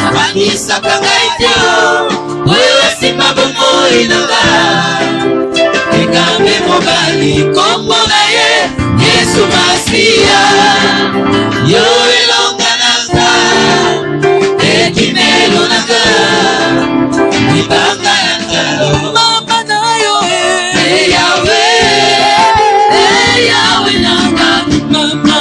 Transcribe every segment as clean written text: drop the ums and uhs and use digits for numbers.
Abangisa kangaityo oyo simabo moinanga ekambe mobali kombo na ye Yesu Masia yo elongananga ekimelo nanga ibanga yangalo mama na yo Yahweh nanga mama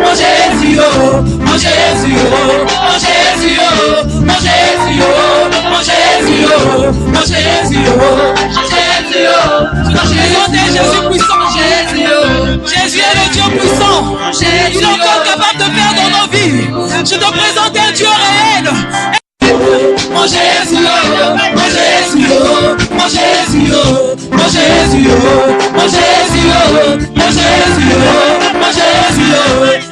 Mon Jésus, Je te présente un Dieu réel. Mon Jésus, mon Jésus, mon Jésus, mon Jésus, mon Jésus, mon Jésus, mon Jésus,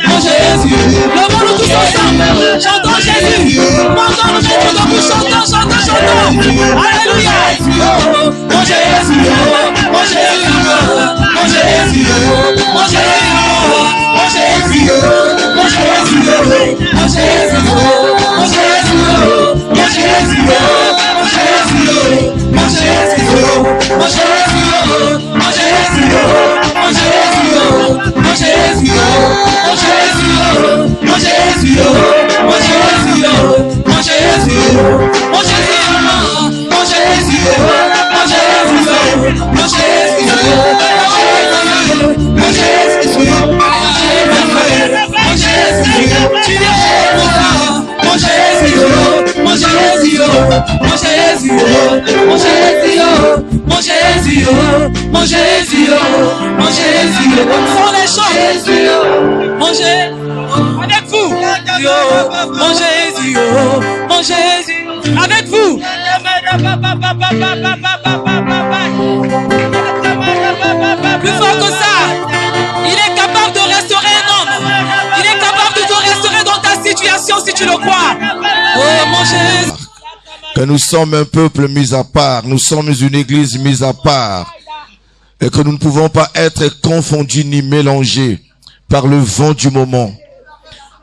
mon Jésus. Levons-nous tous ensemble. Chantons Jésus. Montons nous mettre debout. Chantons, chantons, chantons. Alléluia. Mon Jésus, mon Jésus, mon Jésus, mon Jésus, mon Jésus, mon Jésus, mon Jésus, mon Jésus. Mon Jésus, mon Jésus, mon Jésus, mon Jésus, mon Jésus, mon Jésus, mon Jésus, mon Jésus, mon Jésus, mon Jésus, mon Jésus, mon Sans les chants, mon Jésus, avec vous, mon Jésus, mon Jésus, avec vous. Plus fort que ça, il est capable de restaurer un homme. Il est capable de te restaurer dans ta situation si tu le crois. Oh mon Jésus. Que nous sommes un peuple mis à part, nous sommes une église mise à part, et que nous ne pouvons pas être confondus ni mélangés par le vent du moment.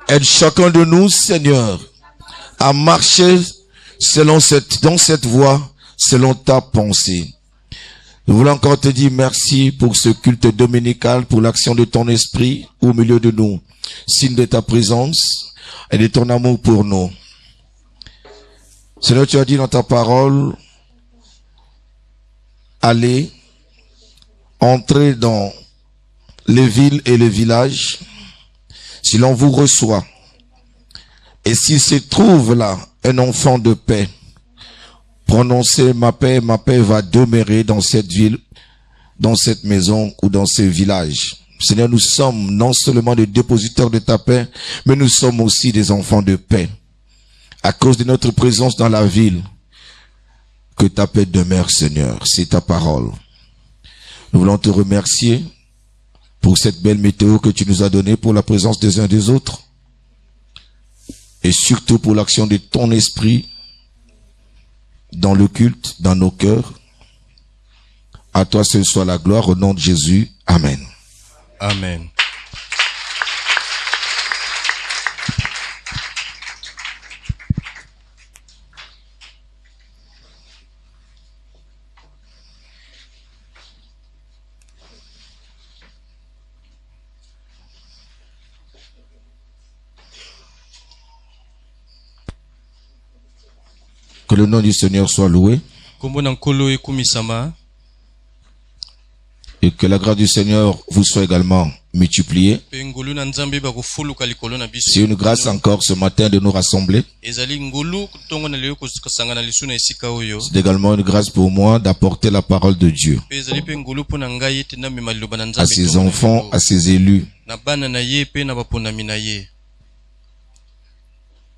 Aide chacun de nous, Seigneur, à marcher dans cette voie, selon ta pensée. Nous voulons encore te dire merci pour ce culte dominical, pour l'action de ton esprit au milieu de nous, signe de ta présence et de ton amour pour nous. Seigneur, tu as dit dans ta parole, allez, entrez dans les villes et les villages, si l'on vous reçoit, et s'il se trouve là un enfant de paix, prononcez ma paix va demeurer dans cette ville, dans cette maison ou dans ce village. Seigneur, nous sommes non seulement des dépositaires de ta paix, mais nous sommes aussi des enfants de paix. À cause de notre présence dans la ville, que ta paix demeure, Seigneur. C'est ta parole. Nous voulons te remercier pour cette belle météo que tu nous as donnée, pour la présence des uns des autres, et surtout pour l'action de ton esprit dans le culte, dans nos cœurs. À toi seul soit la gloire, au nom de Jésus. Amen. Amen. Que le nom du Seigneur soit loué. Et que la grâce du Seigneur vous soit également multipliée. C'est une grâce encore ce matin de nous rassembler. C'est également une grâce pour moi d'apporter la parole de Dieu à ses enfants, à ses élus.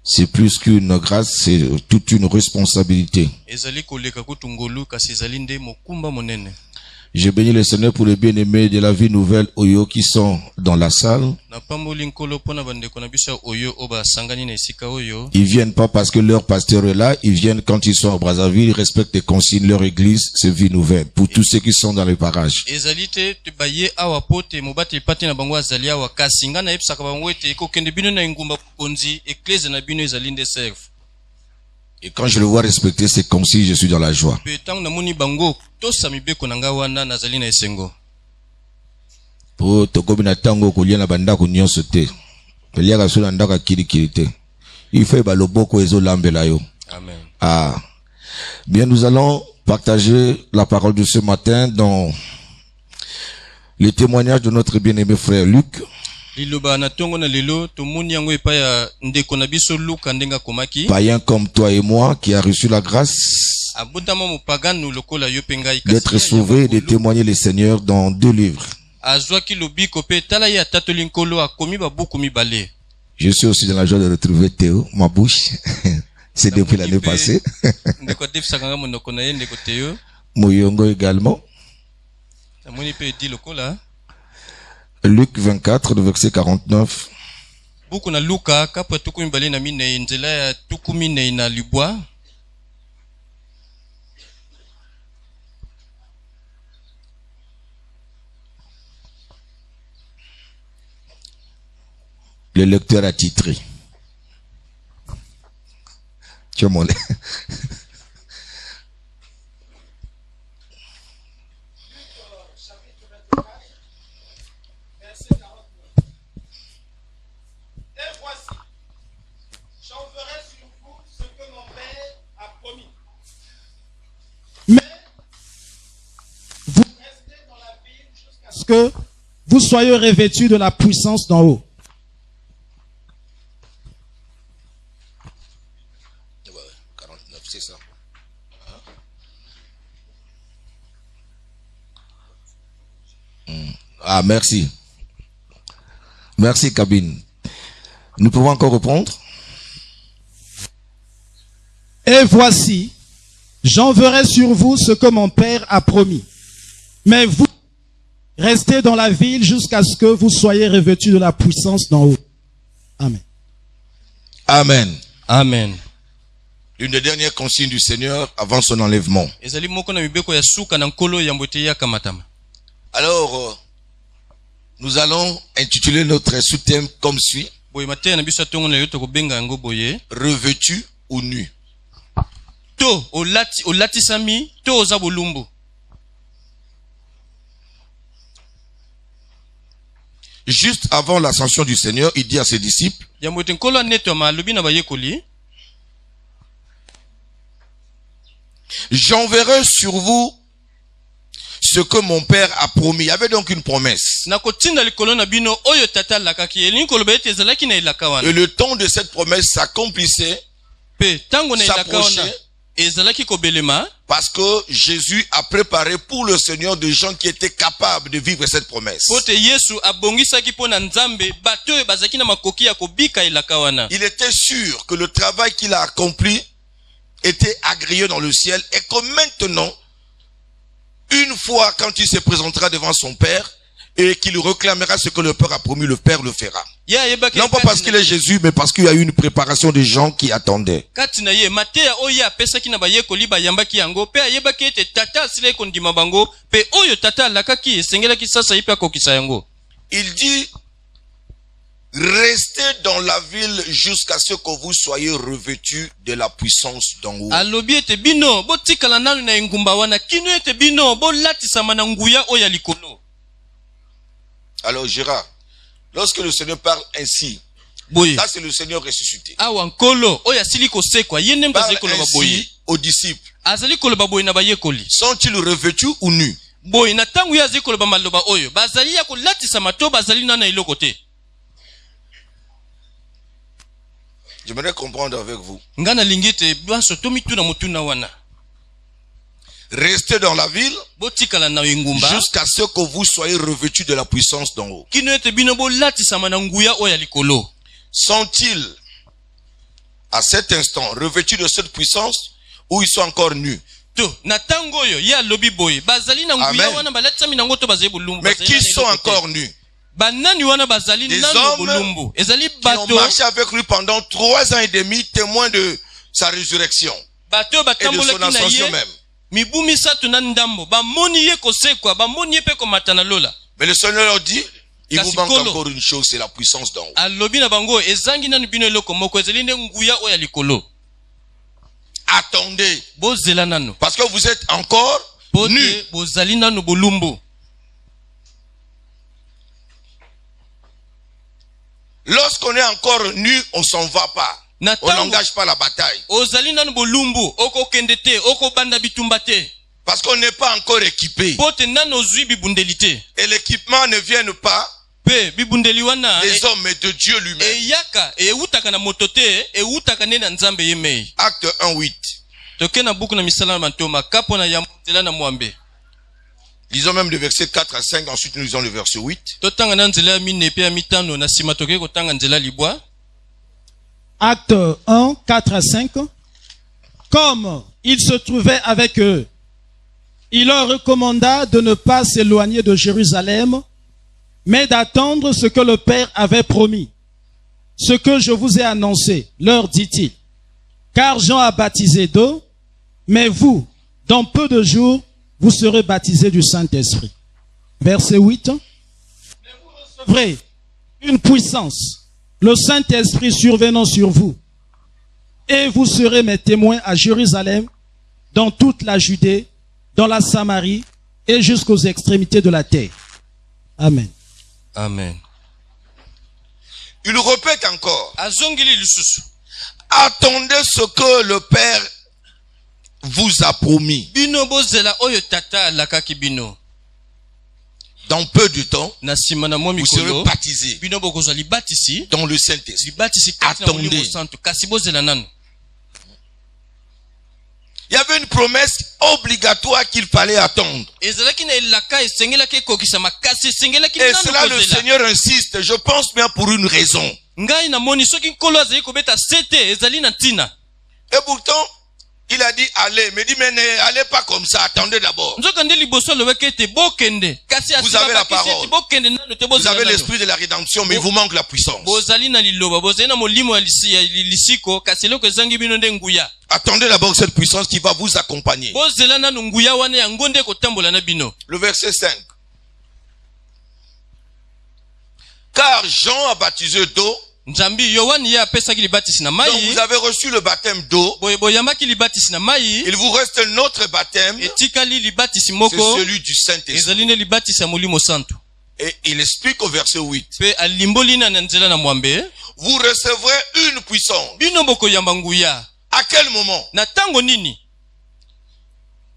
C'est plus qu'une grâce, c'est toute une responsabilité. Je bénis le Seigneur pour les bien-aimés de la vie nouvelle Oyo qui sont dans la salle. Ils viennent pas parce que leur pasteur est là, ils viennent quand ils sont à Brazzaville, ils respectent les consignes, leur église, c'est vie nouvelle. Pour tous ceux qui sont dans les parages. Et quand je le vois respecter ces consignes, je suis dans la joie. Ah. Bien, nous allons partager la parole de ce matin dans les témoignages de notre bien-aimé frère Luc. Païen comme toi et moi qui a reçu la grâce d'être sauvé et de témoigner le Seigneur dans 2 livres. Je suis aussi dans la joie de retrouver Théo, ma bouche. C'est depuis l'année passée. Mouyongo également. Luc 24, le verset 49. Le lecteur attitré. Tu vois mon lait. Que vous soyez revêtus de la puissance d'en haut. C'est ça. Ah, merci. Merci, cabine. Nous pouvons encore reprendre. Et voici, j'enverrai sur vous ce que mon Père a promis. Mais vous restez dans la ville jusqu'à ce que vous soyez revêtus de la puissance d'en haut. Amen. Amen. Amen. Une des dernières consignes du Seigneur avant son enlèvement. Alors, nous allons intituler notre sous-thème comme suit. Revêtu ou nu? Juste avant l'ascension du Seigneur, il dit à ses disciples, j'enverrai sur vous ce que mon Père a promis. Il y avait donc une promesse. Et le temps de cette promesse s'accomplissait, s'approchait, parce que Jésus a préparé pour le Seigneur des gens qui étaient capables de vivre cette promesse. Il était sûr que le travail qu'il a accompli était agréé dans le ciel et que maintenant, une fois quand il se présentera devant son Père et qu'il réclamera ce que le Père a promis, le Père le fera. Non pas parce qu'il est Jésus, mais parce qu'il y a eu une préparation des gens qui attendaient. Il dit, restez dans la ville jusqu'à ce que vous soyez revêtus de la puissance d'en haut. Alors Gérard, lorsque le Seigneur parle ainsi, ça c'est le Seigneur ressuscité. Parle ainsi aux disciples. Sont-ils revêtus ou nus? J'aimerais comprendre avec vous. Restez dans la ville jusqu'à ce que vous soyez revêtus de la puissance d'en haut. Sont-ils à cet instant revêtus de cette puissance ou ils sont encore nus? Amen. Mais qui sont encore nus? Des hommes qui ont marché avec lui pendant 3 ans et demi, témoins de sa résurrection et de son ascension même. Mais le Seigneur leur dit, il vous manque encore une chose, c'est la puissance d'en haut. Attendez, parce que vous êtes encore nus. Lorsqu'on est encore nu, on s'en va pas. On n'engage pas la bataille. Parce qu'on n'est pas encore équipé. Et l'équipement ne vient pas des hommes, mais de Dieu lui-même. Acte 1:8. Lisons même le verset 4 à 5, ensuite nous lisons le verset 8. Acte 1, 4 à 5. Comme il se trouvait avec eux, il leur recommanda de ne pas s'éloigner de Jérusalem, mais d'attendre ce que le Père avait promis. Ce que je vous ai annoncé, leur dit-il. Car Jean a baptisé d'eau, mais vous, dans peu de jours, vous serez baptisés du Saint-Esprit. Verset 8. Mais vous recevrez une puissance, le Saint-Esprit survenant sur vous, et vous serez mes témoins à Jérusalem, dans toute la Judée, dans la Samarie et jusqu'aux extrémités de la terre. Amen. Amen. Il répète encore. Attendez ce que le Père vous a promis. Dans peu de temps, vous serez baptisés dans le Saint-Esprit. Attendez. Il y avait une promesse obligatoire qu'il fallait attendre. Et cela, le Seigneur insiste, je pense bien pour une raison. Et pourtant, il a dit allez, mais dit mais allez pas comme ça, attendez d'abord. Vous avez la parole, vous avez l'esprit de la rédemption, mais il vous manque la puissance. Attendez d'abord cette puissance qui va vous accompagner. Le verset 5. Car Jean a baptisé d'eau. Donc vous avez reçu le baptême d'eau. Il vous reste un autre baptême. C'est celui du Saint-Esprit. Et il explique au verset 8. Vous recevrez une puissance. À quel moment?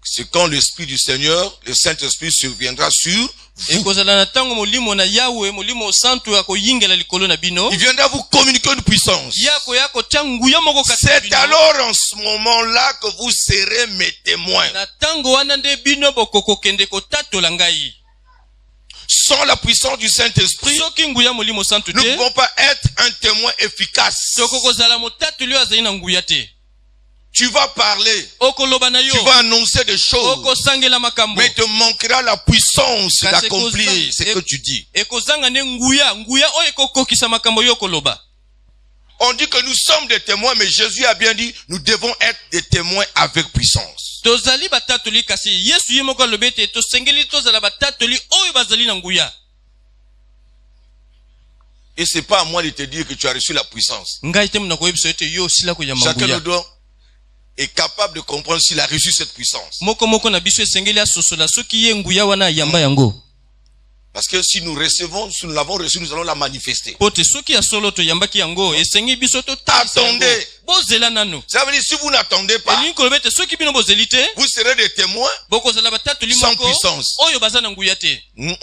C'est quand l'Esprit du Seigneur, le Saint-Esprit surviendra sur vous. Il viendra vous communiquer une puissance. C'est alors en ce moment-là que vous serez mes témoins. Sans la puissance du Saint-Esprit, nous ne pouvons pas être un témoin efficace. Tu vas parler, tu vas annoncer des choses, mais il te manquera la puissance d'accomplir ce que tu dis. On dit que nous sommes des témoins, mais Jésus a bien dit, nous devons être des témoins avec puissance. Et c'est pas à moi de te dire que tu as reçu la puissance. Chacun de nous est capable de comprendre s'il a reçu cette puissance. Parce que si nous recevons, si nous l'avons reçu, nous allons la manifester. Attendez. Ça veut dire si vous n'attendez pas, vous serez des témoins sans puissance.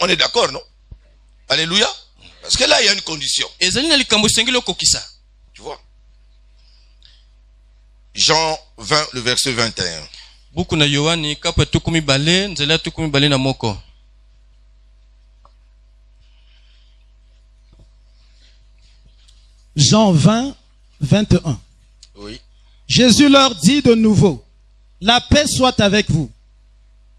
On est d'accord, non? Alléluia. Parce que là, il y a une condition. Tu vois? Jean 20, le verset 21. Jean 20, 21. Oui. Jésus leur dit de nouveau, la paix soit avec vous.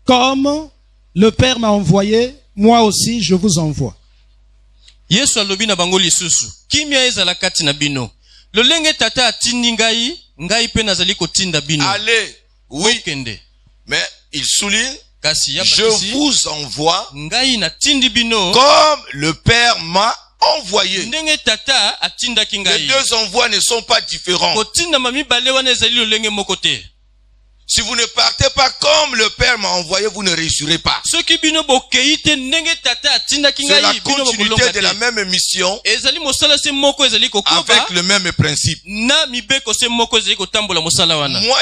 Comme le Père m'a envoyé, moi aussi je vous envoie. Yesu alobi na bango lisusu kimia ezala kati na bino lolenge tata atindi ngai pe nazali kotinda bino. Allez, oui, kende. Mais il souligne, kasi je vous envoie ngai natindi bino comme le Père m'a envoyé. Ndenge tata atindaki ngai. Les deux envois ne sont pas différents. Kotinda mami bale wana ezali lolenge moko te. Si vous ne partez pas comme le Père m'a envoyé, vous ne réussirez pas. C'est la continuité de la même mission avec le même principe. Moi,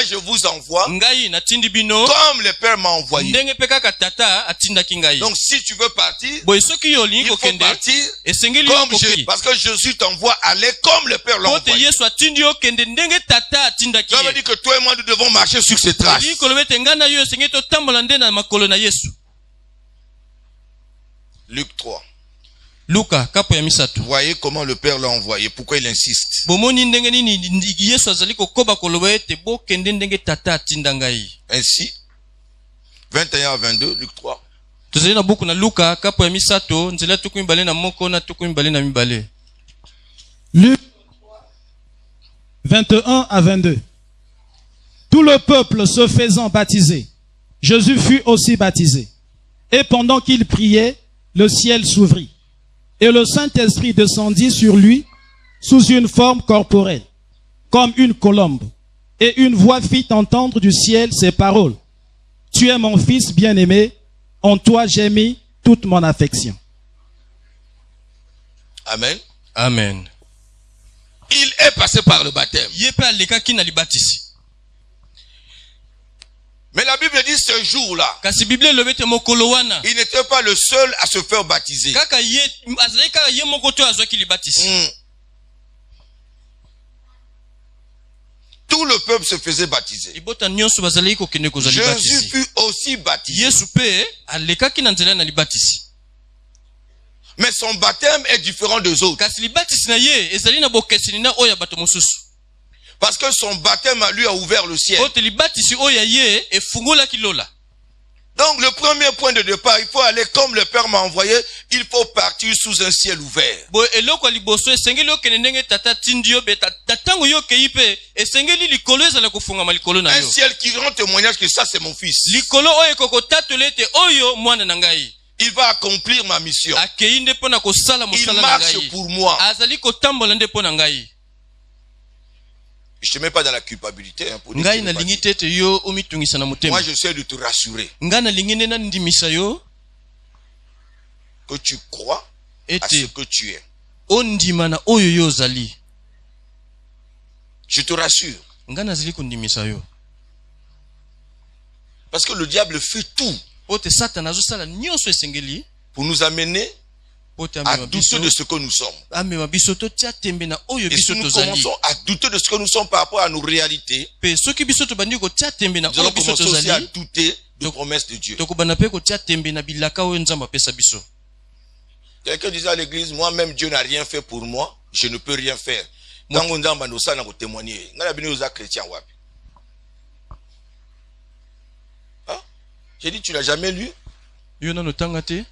je vous envoie comme le Père m'a envoyé. Donc, si tu veux partir, il faut partir comme Jésus. Parce que Jésus t'envoie aller comme le Père l'a envoyé. Ça veut dire que toi et moi, nous devons marcher sur ces traces. Luc 3. Luka kapo ya misato. Voyez comment le Père l'a envoyé. Pourquoi il insiste? Bomoni ndenge nini Yesu azali kokoba koloba ete bokende ndenge tata atinda ngai. Ainsi, 21 à 22, Luc 3. Tozali na buku na Luka kapo ya misato nzela tuku mibale na moko na tuku mibale na mibale. Luc 21 à 22. Tout le peuple se faisant baptiser, Jésus fut aussi baptisé. Et pendant qu'il priait, le ciel s'ouvrit. Et le Saint-Esprit descendit sur lui sous une forme corporelle, comme une colombe. Et une voix fit entendre du ciel ces paroles. Tu es mon fils bien-aimé, en toi j'ai mis toute mon affection. Amen. Amen. Il est passé par le baptême. Yepe aleka kina libatisi. Mais la Bible dit ce jour-là, Kasi Bible lobete mokolo wana. il n'était pas le seul à se faire baptiser. Kaka ye azali kaka ye moko to azwaki libatisi. Tout le peuple se faisait baptiser. Ibota nyonso bazali ko kende kozali libatisi. Jésus fut aussi baptisé. Yesu pe aleka kina nzela na libatisi. Mais son baptême est différent des autres. Kasi libatisi na ye ezali na bokesini na oya bato mosusu. Parce que son baptême lui a ouvert le ciel. Ote libatisi oya ye efungola kilola. Donc le premier point de départ, il faut aller comme le Père m'a envoyé, il faut partir sous un ciel ouvert. Bo eloko liboso esengeli okende ndenge tata tindio be tatango yo keipe esengeli likolo ezala kofunga malikolo na yo. Un ciel qui rend témoignage que ça c'est mon fils. Likolo oyo kokotatolete oyo mwana na ngai. Il va accomplir ma mission. Akei nde pona kosala Il mosala na marche ngai. pour moi. Azali kotambola nde pona ngai. Je ne te mets pas dans la culpabilité. Hein, pour dire Ngai que na tu n'es pas lingi dit. tete yo omitungisa na motema. Moi j'essaie de te rassurer Nga na lingi nde na ndimisa yo que tu crois à ce ete que tu es. ondima na oyo yo ozali. Je te rassure. Nga nazali kondimisa yo. Parce que le diable fait tout Ote Satan azosala nyonso esengeli pour nous amener pote à amema douter biso de ce que nous sommes. amema biso totia tembe na oyo Et si biso nous tozali. commençons à douter de ce que nous sommes par rapport à nos réalités, Pe soki biso tobandi kotia tembe na nous oyo allons biso commencer aussi à tozali douter des promesses de Dieu. tokobanda pe kotia tembe na bilaka oyo Nzambe apesa biso. Quelqu'un disait à l'église, moi-même Dieu n'a rien fait pour moi, je ne peux rien faire. Quand on a témoigné, on a bien aux chrétiens. J'ai dit, tu n'as jamais lu Yo nano tanga te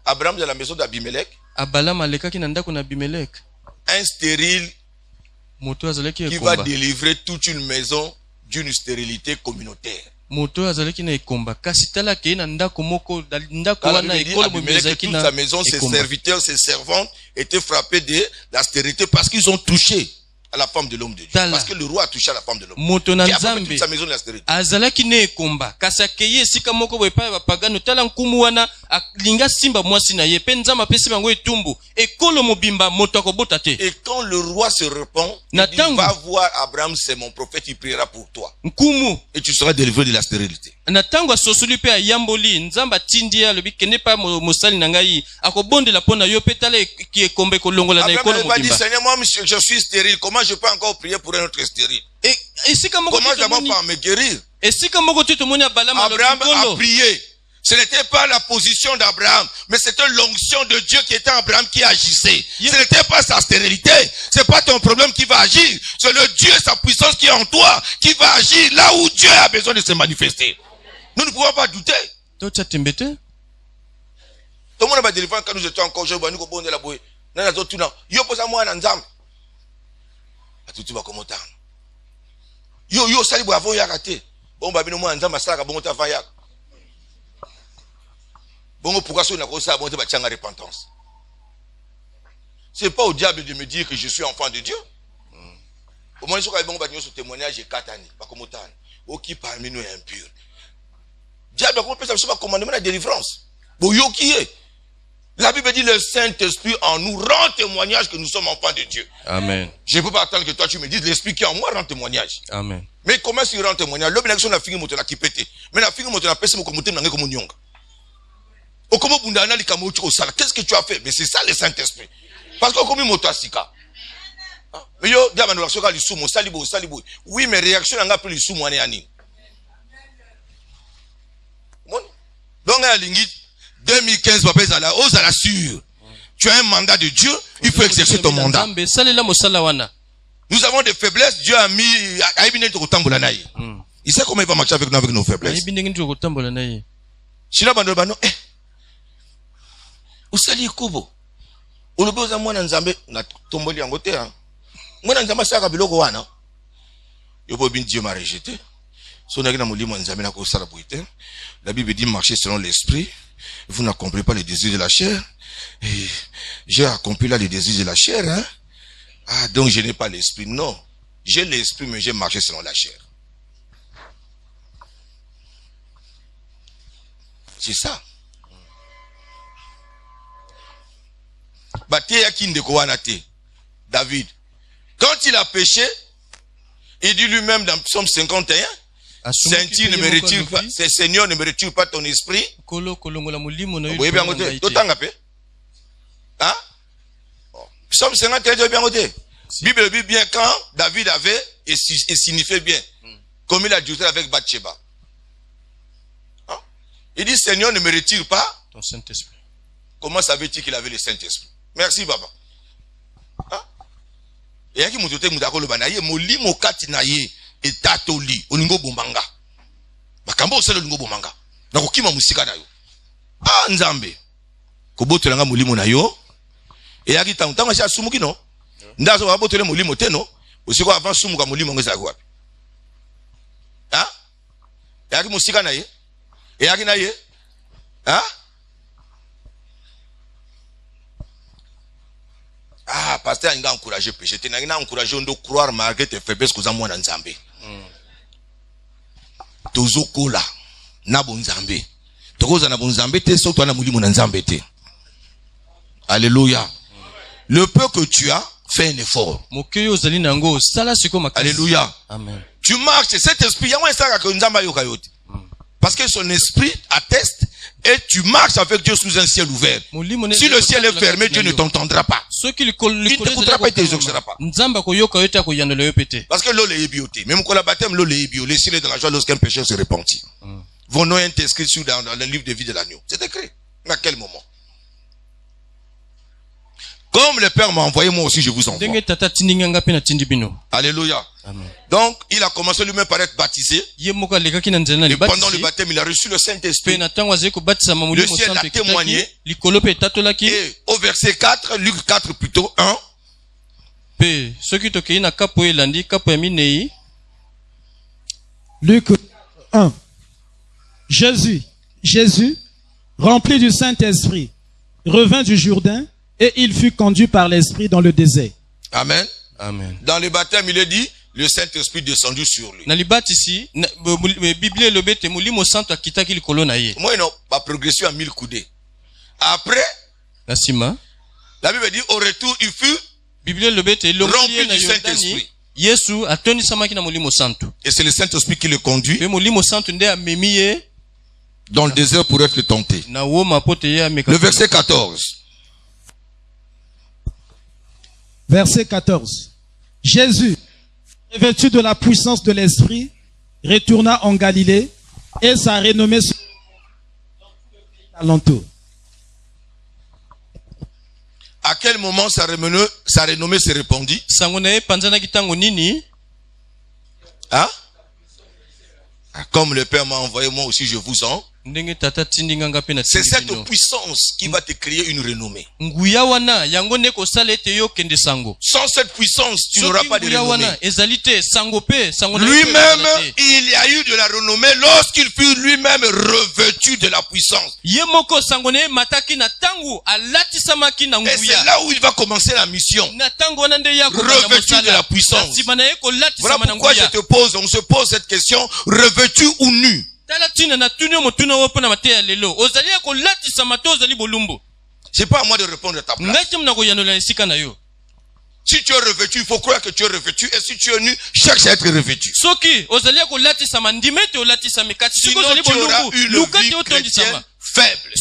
Abraham de la maison d'Abimelech, Abalam alekaki na ndako na Abimelek. un stérile Moto azalaki qui va ekomba. délivrer toute une maison d'une stérilité communautaire. Moto azalaki na ekomba kasi tala ke na ndako moko ndako Quand la wana Bible dit ekolo Abimelech, bezaki toute na sa maison, ses ekomba. serviteurs, ses servantes étaient frappés de la stérilité parce qu'ils ont touché à la femme de l'homme de Dieu. Tala. Parce que le roi a touché à la femme de l'homme. Moto na Qui a frappé Nzambe toute sa maison de la stérilité. azalaki na ekomba kasi akeye esika moko boye epai ya bapagano tala nkumu wana alinga simba mwasi na ye mpe Nzambe apesi bango etumbu ekolo mobimba moto akobota te. Et quand le roi se répand, il dit, Natango. va voir Abraham, c'est mon prophète, il priera pour toi. Nkumu Et tu seras délivré de la stérilité. na ntango asosoli mpe ayamboli Nzambe atindi ye alobi kende pa mosali na ngai akobondela mpo na yo mpe tala ekomba ekolongola na Abraham ekolo n'avait pas dit, mobimba. Seigneur, moi, monsieur, je suis stérile. Comment je peux encore prier pour un autre stérile? Esika moko Comment te d'abord tomoni- par me guérir? esika moko te tomoni Abalam Abraham alobi a nkolo. prié. Ce n'était pas la position d'Abraham, mais c'était l'onction de Dieu qui était en Abraham qui agissait. Ce n'était pas sa stérilité. C'est pas ton problème qui va agir. C'est le Dieu, sa puissance qui est en toi, qui va agir là où Dieu a besoin de se manifester. Nous ne pouvons pas douter. Totia tembe te Tout le monde va délivrer quand nous étions encore jeunes. Nous avons la bouée. Nous avons tout. Yo pose à moi un ensemble. Tout va comment t'as. Yo sali bo avant ya raté. Bon ba bino moi ensemble ça ka bon ta fa ya. Bon pourquoi ça na ko ça bon te ba tchanga repentance. C'est pas au diable de me dire que je suis enfant de Dieu. Au moins, ce bon ba nyo témoignage et katani ba comment t'as. O qui parmi nous est impur. Diable comment peut ça pas commandement la délivrance. Bon yo qui est. La Bible dit le Saint-Esprit en nous rend témoignage que nous sommes enfants de Dieu. Amen. Je ne peux pas attendre que toi tu me dises l'Esprit qui est en moi rend témoignage. Amen. Mais comment est-ce qu'il rend témoignage? L'homme n'a fini moto la qui pète. Mais la fini moto la pèse mon communauté n'a comme nyonga. Au comment bundana li kamo au sala. Qu'est-ce que tu as fait? Mais c'est ça le Saint-Esprit. Parce que comme moto asika. Mais yo diable nous la li sou mon salibo. Oui mais réaction n'a pas li sou mo ani. Bon. Donc à lingi 2015 papa zala sûr. tu as un mandat de Dieu, il faut exercer ton mandat. Nous avons des faiblesses, Dieu a mis, il sait comment il va marcher avec nous avec nos faiblesses. Sinon, usali kubo. Olobo za mwana nzambe na tomboli yango te hein. Mwana nzambe saka biloko wana. Yobo bin Dieu m'a rejeté. So na kina mulimo nzambe na ko sala boite. La Bible dit marcher selon l'esprit. Vous n'accomplissez pas les désirs de la chair. Et j'ai accompli là les désirs de la chair hein. Ah donc je n'ai pas l'esprit. Non. J'ai l'esprit mais j'ai marché selon la chair. C'est ça. David, quand il a péché, il dit lui-même dans Psaume 51, Seigneur ne me retire pas, Seigneur ne me retire pas ton esprit. Vous voyez bien côté, hein? Psaume 51, bien côté. Bible dit bien quand David avait et signifiait bien, comme il a dit avec Bathsheba. Hein? Il dit Seigneur ne me retire pas ton Saint-Esprit. Comment savait-il qu'il avait le Saint-Esprit? Merci, papa. Et yaki mutote mudakolo banaye moli mokati na ye etatoli olingo bombanga. Bakambo oselo olingo bombanga. Na kokima musika na yo. Ah nzambe. Kobotelanga molimo na yo. Et yaki tanga sha sumuki no. Ndazo babotele molimo te no. Osiko avant sumuka molimo ngeza kwa. Ah? Yaki musika na ye. Et yaki na ye. Ah? Ah, pasteur, il a encouragé le péché. Il a encouragé de croire malgré tes faiblesses que vous avez en Nzambé. Tozo kola, na bon Nzambé. Tozo na bon Nzambé, te so toi na mouli mon Nzambé te. Alléluia. Le peu que tu as, fais un effort. Alléluia. Amen. Tu marches, cet esprit, il y a un sac que Nzamba yokayote. Parce que son esprit atteste et tu marches avec Dieu sous un ciel ouvert. Si le ciel est fermé, Dieu ne t'entendra pas. Il ne t'écoutera pas et ne t'exaucera pas. Parce que l'eau est bioté. Même quand la baptême, l'eau est bio. Le ciel est dans la joie lorsqu'un pécheur se repentit. Vos noms sont inscrits dans le livre de vie de l'agneau. C'est écrit. À quel moment? Comme le Père m'a envoyé, moi aussi je vous envoie. Alléluia. Amen. Donc, il a commencé lui-même par être baptisé. Et pendant le baptême, il a reçu le Saint-Esprit. Le ciel a témoigné. Et au verset 4, Luc 4 plutôt, 1. Luc 1. Jésus, rempli du Saint-Esprit, revint du Jourdain et il fut conduit par l'Esprit dans le désert. Amen. Amen. Dans le baptême, il est dit, le Saint-Esprit descendu sur lui. Moi, non, pas progression à 1000 coudées. Après, la Bible dit, au retour, il fut rempli du Saint-Esprit. Et c'est le Saint-Esprit qui le conduit dans le désert pour être tenté. Le verset 14. Verset 14. Jésus, revêtu de la puissance de l'Esprit, retourna en Galilée et sa renommée se alentour. À quel moment sa renommée se répandit? Hein? Comme le Père m'a envoyé, moi aussi je vous en. C'est cette puissance qui va te créer une renommée. Sans cette puissance, tu n'auras pas de renommée. Lui-même, il y a eu de la renommée lorsqu'il fut lui-même revêtu de la puissance. Et c'est là où il va commencer la mission. Revêtu de la puissance. Voilà pourquoi je te pose, on se pose cette question, revêtu ou nu? C'est pas à moi de répondre à ta place. Si tu es revêtu, il faut croire que tu es revêtu. Et si tu es nu, cherche à être revêtu. Sinon, tu auras une vie chrétienne faible.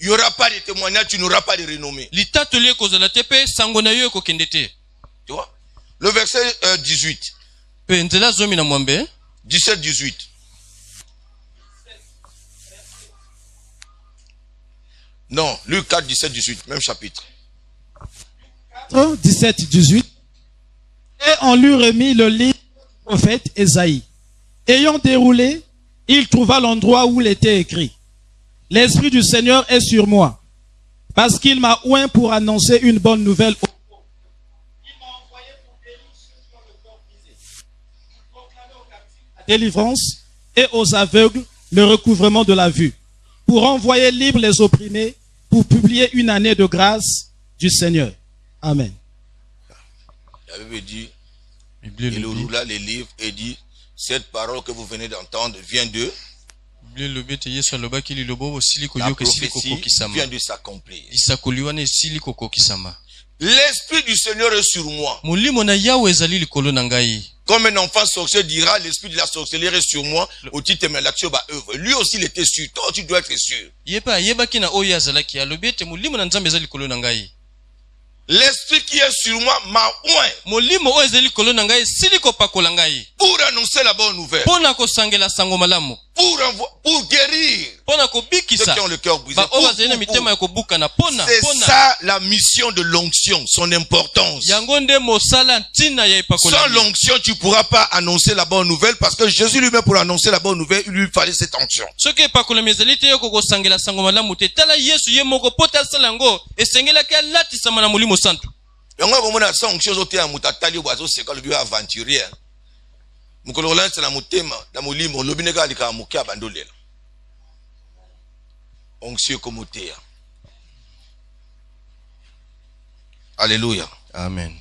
Il n'y aura pas de témoignage, tu n'auras pas de renommée. Tu vois? Le verset 18. 17-18. Non, Luc 4, 17, 18, même chapitre. 4, 17, 18. Et on lui remit le livre du prophète Ésaïe. Ayant déroulé, il trouva l'endroit où il était écrit. L'Esprit du Seigneur est sur moi, parce qu'il m'a oint pour annoncer une bonne nouvelle aux pauvres. Il m'a envoyé pour guérir ceux qui ont le corps brisé, pour proclamer aux captifs la délivrance et aux aveugles le recouvrement de la vue, pour envoyer libres les opprimés, pour publier une année de grâce du Seigneur. Amen. La Bible dit, Bible il le roula les livres et dit, cette parole que vous venez d'entendre vient de Bible le Yesu alobaki lilobo osili la koyoka esili prophétie kokokisama. vient de s'accomplir. Lisakoli wana esili kokokisama. L'Esprit du Seigneur est sur moi. Molimo na Yawe ezali likolo na ngai. Comme un enfant sorcier dira, l'esprit de la sorcellerie est sur moi, au titre de l'action ba œuvre. Lui aussi il était sûr. Toi tu dois être sûr. Yepa yebaki na oyo azalaki alobi ete molimo na Nzambe ezali likolo na ngai. L'Esprit qui est sur moi m'a oint Molimo oyo ezali likolo na ngai esili kopakola ngai. pour annoncer la bonne nouvelle. Pona kosangela sango malamu. Pour guérir Pona ceux kobikisa. qui ont le cœur brisé. Ba oyo azali na mitema ya kobukana. C'est ça la mission de l'onction, son importance. Yango nde mosala ntina ya epakola. Sans l'onction, tu ne pourras pas annoncer la bonne nouvelle parce que Jésus lui-même pour annoncer la bonne nouvelle, il lui fallait cette onction. Soki epakola ezali te yo kokosangela sango malamu te. Tala Yesu ye moko pota asala yango esengelaki alatisama na molimo santu. Yango komona sans onction zote ya mutatali obazo seka le bio aventurier. Mukolo lance na mutema na molimo lobineka alika mukia bandolela. Onction komotea. Alléluia. Amen.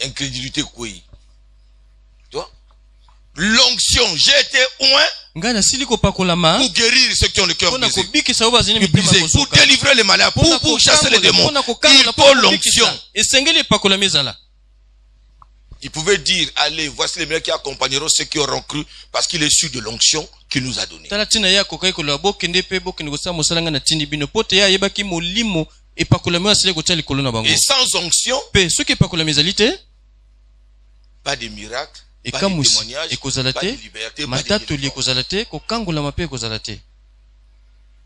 Incrédulité quoi? Toi? L'onction, j'ai été oint Ngai nasili kopakolama pour guérir ceux qui ont le cœur pona brisé. kobikisa oyo bazali na mitema Brisé, ya pour kosoka. délivrer les malades, pour chasser les démons. Pona Il kokangela faut l'onction. esengeli epakolama ezala. Il pouvait dire, allez, voici les meilleurs qui accompagneront ceux qui auront cru, parce qu'il est sûr de l'onction qu'il nous a donnée. Tala tina ya kokai koloba bokende pe bokende kosala mosala nga na tindi bino pote ya yebaki molimo epakolama oyo asili kotia likolo na bango. Et sans onction, Pe soki epakolama ezali te pas de miracle, pas de ekamusi témoignage, ekozala pas de te liberté, pas de matatoli délivrance. ekozala te kokangolama pe ekozala te.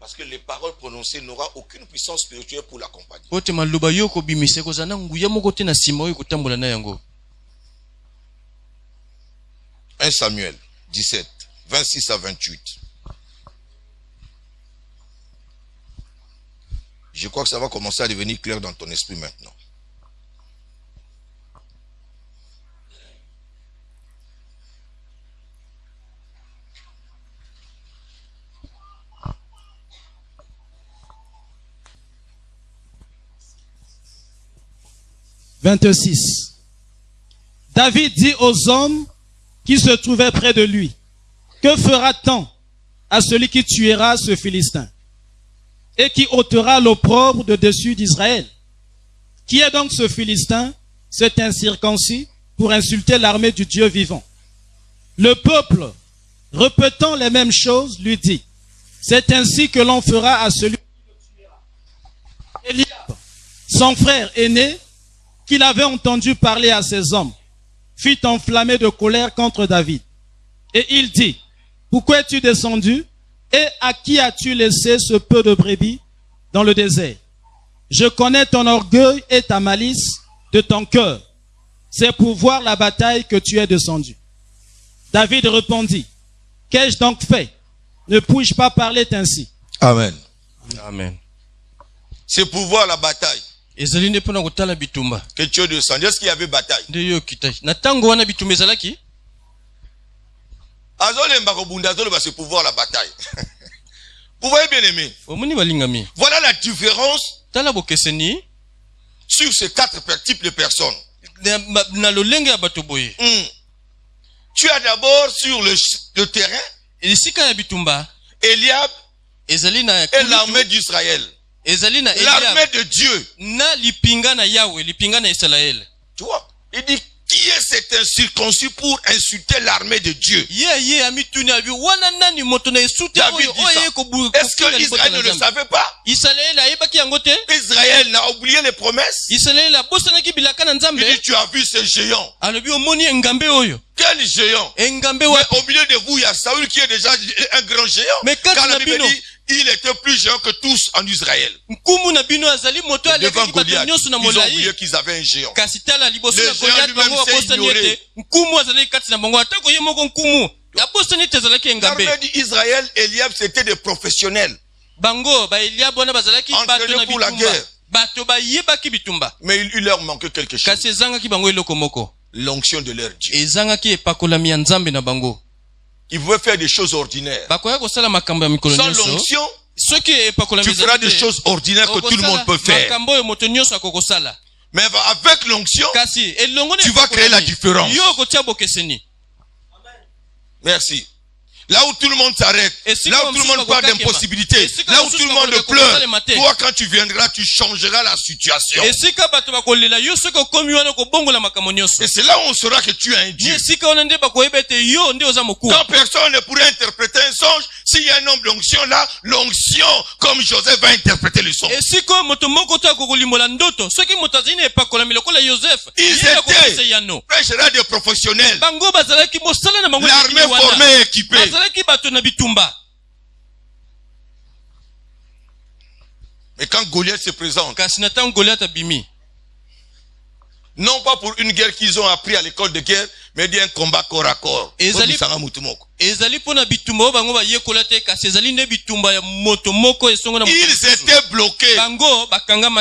Parce que les paroles prononcées n'auront aucune puissance spirituelle pour l'accompagner. Pote maloba yo kobimisa ekozala na nguya moko te na nsima oyo kotambola na yango. 1 Samuel 17, 26 à 28. Je crois que ça va commencer à devenir clair dans ton esprit maintenant. « 26. David dit aux hommes qui se trouvaient près de lui, que fera-t-on à celui qui tuera ce Philistin et qui ôtera l'opprobre de dessus d'Israël? Qui est donc ce Philistin, cet incirconcis, pour insulter l'armée du Dieu vivant? Le peuple, répétant les mêmes choses, lui dit, c'est ainsi que l'on fera à celui qui le tuera. Eliab, son frère aîné, qu'il avait entendu parler à ses hommes, fut enflammé de colère contre David. Et il dit, pourquoi es-tu descendu et à qui as-tu laissé ce peu de brebis dans le désert? Je connais ton orgueil et ta malice de ton cœur. C'est pour voir la bataille que tu es descendu. David répondit, qu'ai-je donc fait? Ne puis-je pas parler ainsi? Amen. Amen. C'est pour voir la bataille Ezali nde pona kotala bitumba. que tu es descendu. Est-ce qu'il y avait bataille? Nde yo kitai. Na tango wana bitumba ezalaki? C'est pour voir la bataille. Vous voyez bien aimé? Omoni balingami. Voilà la différence Tala bokeseni sur ces quatre types de personnes. na lolenge ya bato boye. Tu as d'abord sur le terrain Esika ya bitumba Eliab ezali na et l'armée d'Israël. ezali na L'armée Eliab de Dieu. na lipinga na Yawe, lipinga na Israël. Tu vois? Il dit, Qui est cet incirconcis pour insulter l'armée de Dieu? David dit ça. Est-ce que Israël ne le savait pas? Israël n'a oublié les promesses. Il dit, tu as vu ce géant. Quel géant? Mais au milieu de vous, il y a Saül qui est déjà un grand géant. Car la Bible dit, il était plus géant que tous en Israël. Devant Goliath, ils ont oublié qu'ils avaient un géant. Le géant lui-même s'est ignoré. L'armée d'Israël, Eliab, c'était des professionnels. Entraînés pour la guerre. Mais il leur manquait quelque chose. L'onction de leur Dieu. Ils pouvaient faire des choses ordinaires. Sans l'onction, tu feras des choses ordinaires que tout le monde peut faire. Mais avec l'onction, tu vas créer la différence. Merci. Là où tout le monde s'arrête, là où tout le monde parle d'impossibilité, là où tout le monde pleure, toi quand tu viendras, tu changeras la situation. Et c'est là où on saura que tu es un Dieu. Quand personne ne pourrait interpréter un songe, s'il y a un homme d'onction là, l'onction, comme Joseph, va interpréter le songe. Ils étaient pêcheurs des professionnels. L'armée formée et équipée. Mais quand Goliath se présente, non pas pour une guerre qu'ils ont appris à l'école de guerre, mais d'un combat corps à corps. Ils étaient bloqués.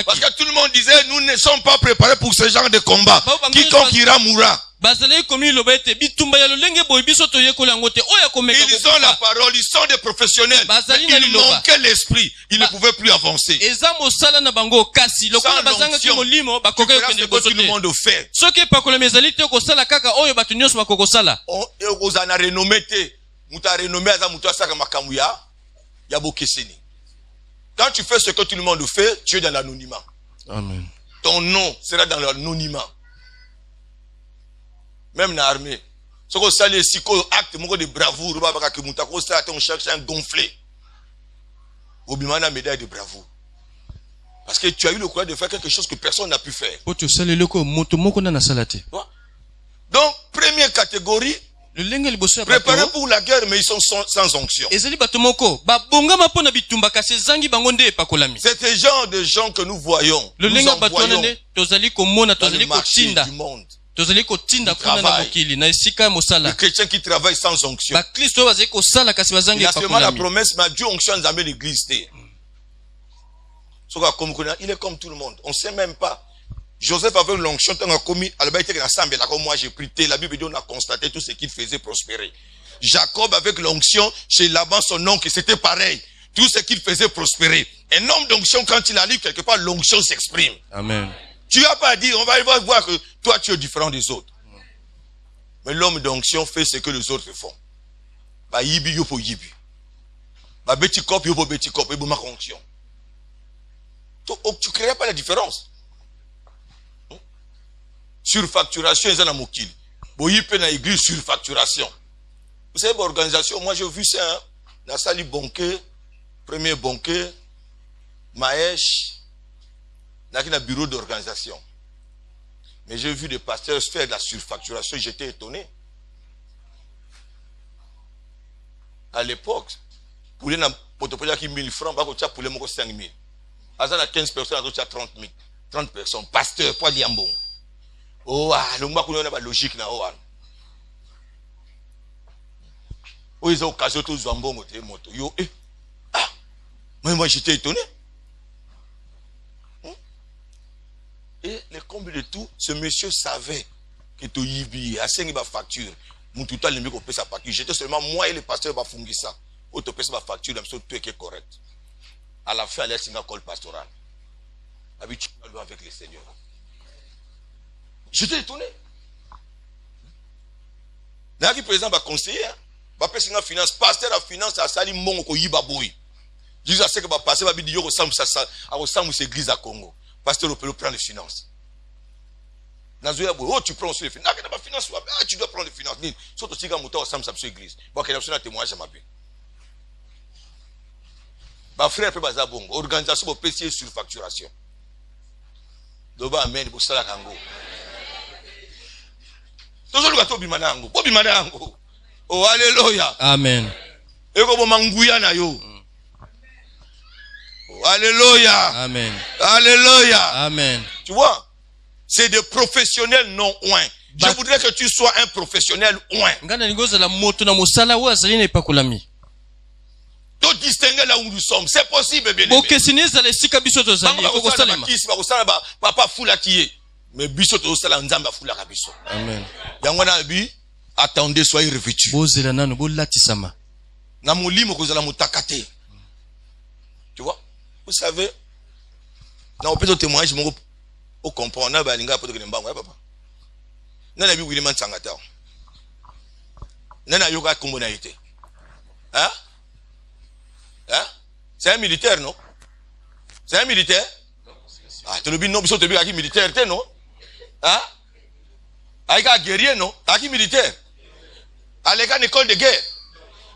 Parce que tout le monde disait, nous ne sommes pas préparés pour ce genre de combat. Quiconque ira mourra. Ils ont la parole, ils sont des professionnels. Ils manquaient l'esprit. Ils ne pouvaient plus avancer. Sans l'onction, tu feras ce que tout le monde fait. Quand tu fais ce que tout le monde fait, tu es dans l'anonymat. Amen. Ton nom sera dans l'anonymat. Même dans l'armée. Ce que ça, les acte de bravoure, on cherche un gonflé. Au bimana la médaille de bravoure. Parce que tu as eu le courage de faire quelque chose que personne n'a pu faire. Donc, première catégorie, préparés pour la guerre, mais ils sont sans onction. C'est ce genre de gens que nous voyons. Nous envoyons dans le marché du monde. Les chrétiens qui travaillent sans onction. Il a seulement la promesse, mais Dieu onction nous amène l'église. Il est comme tout le monde. On ne sait même pas. Joseph avait l'onction, moi j'ai pris la Bible dit on a constaté tout ce qu'il faisait prospérer. Jacob avec l'onction, chez Laban son oncle, c'était pareil. Tout ce qu'il faisait prospérer. Un homme d'onction, quand il arrive quelque part, l'onction s'exprime. Amen. Tu n'as pas dit, on va voir que toi tu es différent des autres. Mais l'homme d'onction fait ce que les autres font. Bah yibi yo po yibi. Bah beti kop yo po beti kop, et ma onction. Tu ne créeras pas la différence. Surfacturation, ils ont un mokil. Boyi pe na église surfacturation. Vous savez, l'organisation, moi j'ai vu ça, hein. La salle banquet, premier banquet, Maèche, dans un bureau d'organisation. Mais j'ai vu des pasteurs faire de la surfacturation, j'étais étonné. À l'époque, pour les potopolia qui 1000 francs, pour les 5 000. À 15 personnes, à 30 000. 30 personnes, pasteur, pas liambon. Oh, le mot qu'on a pas logique na oh. Oh, ils ont occasion tous zambon moto. Yo, moi j'étais étonné. Et le comble de tout, ce monsieur savait que tu y a 5 facture. Mon total le mieux qu'on paie sa facture. J'étais seulement moi et le pasteur va fouiller ça. Ou tu payes sa facture, tout est correct. À la fin, elle est une école pastorale. Habituellement avec le Seigneur. J'étais étonné. N'a qui présent va conseiller, va passer dans finance, pasteur à finance à sali mon ko yiba boy. Jésus a ce que va passer va dire au sam ça à au sam église à Congo. Pasteur au peut prendre les finances. Oh, tu prends sur les finances. Tu dois prendre les finances. Surtout si tu as ensemble sur l'église. Bon, qu'il y a un témoignage à ma vie. Ma frère, organisation pour PC sur facturation. Doba amen pour ça la kango. Toujours le gâteau bimanango. Bo bimanango. Oh alléluia. Amen. Et comme manguya na yo. Oh alléluia. Amen. Alléluia. Amen. Tu vois, c'est des professionnels non oints. Je voudrais que tu sois un professionnel oint. Ngana ngoza la moto na musala wa zali ne pakulami. To distinguer là où nous sommes, c'est possible bien aimé. Boke sineza le sika biso to zali ko salema. Papa fula kié. Mais biso to sala nzamba fula ka biso. Amen. Yangwana bi attendez soyez revêtus. Bozela nanu bolatisama. Na molimo ko zala mutakate. Tu vois? Vous savez, dans au petit témoignage mon au comprendre na ba linga poto ke mbango papa. Nana bi William Tsangata. Nana yoka kombo na été. Hein? Hein? C'est un militaire, non? C'est un militaire? Ah, tu le dis non, tu le dis militaire, non? Hein? Aïka guerrier, non? Aki militaire. Aïka une école de guerre.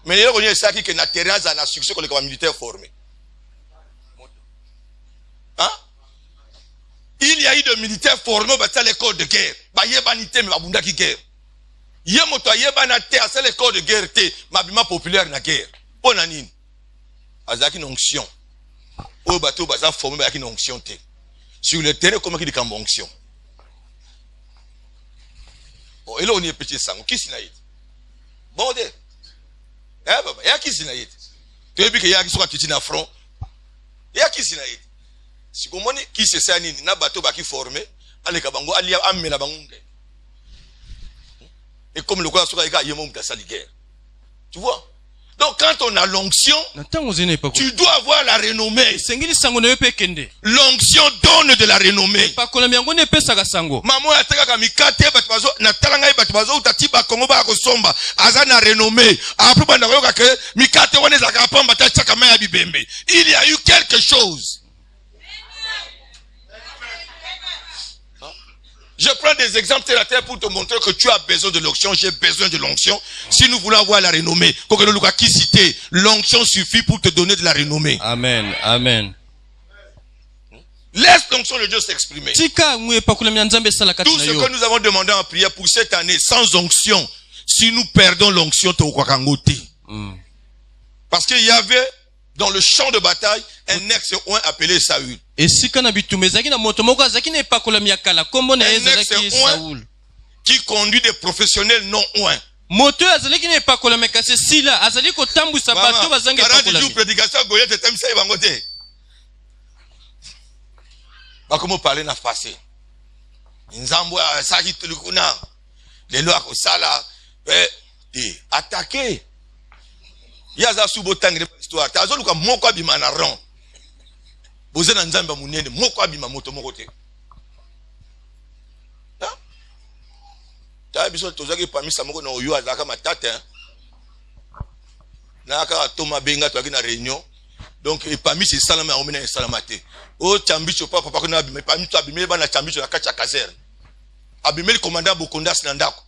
Mais il y a ça qui est na terrain à la succès qu'on est militaire formé. Hein? Il y a eu de militaires formés à l'école de guerre. Bah, il y a banité, mais abunda qui guerre. Il y a moto, il y a banité à l'école de guerre, ma bima populaire na guerre. On a nini? Azaki une onction. Au bateau, bazan formé avec une onction. Sur le terrain, comment il dit qu'en onction? Bon, et là, on est petit sang. Qui s'y naït? Bon, de. Eh, papa, il y a qui s'y naït? Tu as vu qu'il y a qui soit qui na front? Il y a qui s'y naït? Si vous voyez qui c'est ça, n'a bateau qui formé, allez, kabango, allez, amme la bangue. Et comme le quoi, soit il y a un monde dans guerre. Tu vois? Donc quand on a l'onction, tu dois avoir la renommée. L'onction donne de la renommée. Maman a teka kamikate batbazo na talanga batbazo utatiba kongo ba kosomba azana renommée. Après banda yoka ke mikate wane za kapamba ta chaka maya bibembe. Il y a eu quelque chose. Je prends des exemples terre à terre pour te montrer que tu as besoin de l'onction, j'ai besoin de l'onction. Si nous voulons avoir la renommée, l'onction suffit pour te donner de la renommée. Amen, amen. Laisse l'onction de Dieu s'exprimer. Tout ce que nous avons demandé en prière pour cette année, sans onction, si nous perdons l'onction, parce qu'il y avait dans le champ de bataille un ex-oint appelé Saül. Un ex-oint qui conduit des professionnels non oints. Moto azali kine pakola mekase sila azali ko tambusa bato bazange pakola. Maman, prédication Goliath etemisa bangote. Ba comment parler na passé. Nzambo saki tulikuna. Lelo akosala attaquer. Yaza subo tangre histoire. Tazo luka moko abima na ron. Boze na nzamba munene moko abima moto moko te. Ta biso tozaki parmi sa moko na oyo azaka matata. Na ka toma benga to na réunion. Donc et parmi ces salama on mena salamate. O chambicho papa ko na abima parmi to abima ba na chambicho na kacha caserne. Abima le commandant Bokonda sinandako.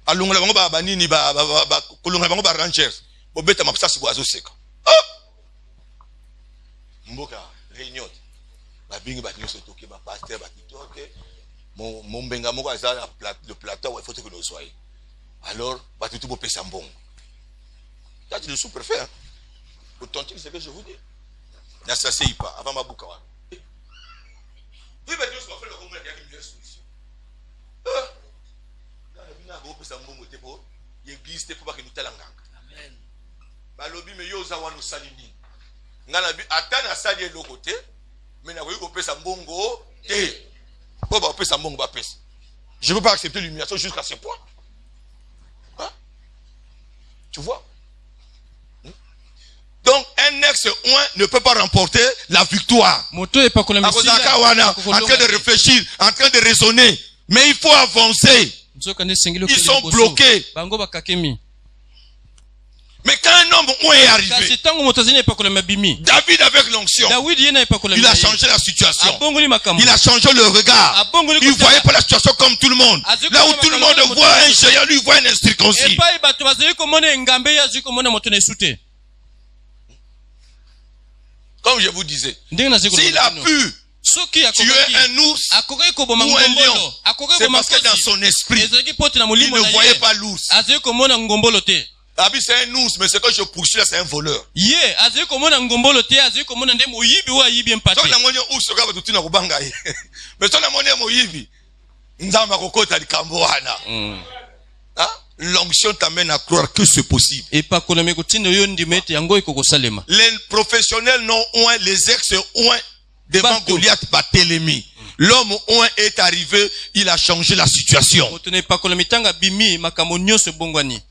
Alongola bango ba banini ba kolongola bango ba rangers. Bobeta mapsa si boazo seka. Mboka réunion. Ba bingi ba nyoso toke ba pasteur ba titoke. Mon benga moko azala le plateau il faut que nous soyons. Alors ba tout bo pesa mbongo. Ça tu le sous-préfet. Hein? Authentique c'est ce que je vous dis. Na ça c'est pas avant ma bouka. Oui ben Dieu soit fait le combat il y a une meilleure solution. Là bina go pesa mbongo te po l'église te po ba que nous talanga. Amen. Balobi me yo za wanu salini. Ngana bi atana sali le côté mais na ko pesa mbongo te. Je ne peux pas accepter l'humiliation jusqu'à ce point. Hein? Tu vois? Donc, un ex-oint ne peut pas remporter la victoire. En train de réfléchir, en train de raisonner. Mais il faut avancer. Ils sont bloqués. Mais quand un homme est arrivé, kasi tango moto azali na epakolami abimi David avec l'onction, dawidi ye na epakolami il a na ye changé la situation. abongoli makambo Il a changé le regard. abongoli Il ne kotala. voyait pas la situation comme tout le monde. Là où tout le monde voit un géant, lui il voit un incirconcis. epai bato bazali komona engambe ye azwi komona moto na esu te Comme je vous disais, ndenge nazali s'il koloba a bino. pu soki tuer un ours akokaki koboma ou un lion, ngombolo akokaki c'est koboma parce que dans kosi son esprit, ezalaki pote na il molimo ne na voyait ye pas l'ours. azali komona ngombolo te David c'est un ours, mais ce que je poursuis là, c'est un voleur. ye azali komona ngombolo te azali komona nde moyibi oyo ayibi mpate Tant la monnaie ours, regarde tout na kubanga ye. Mais tant la monnaie moyibi, nzamba kokota likambo wana. Hein? L'onction t'amène à croire que c'est possible. epakolami ekotinda oyo ndima ete yango ekokosalema Les professionnels non oint, les ex oint devant Bateau. Goliath Barthélemy. L'homme oint est arrivé, il a changé la situation. moto na epakolami ntango abimi makambo nyonso ebongwani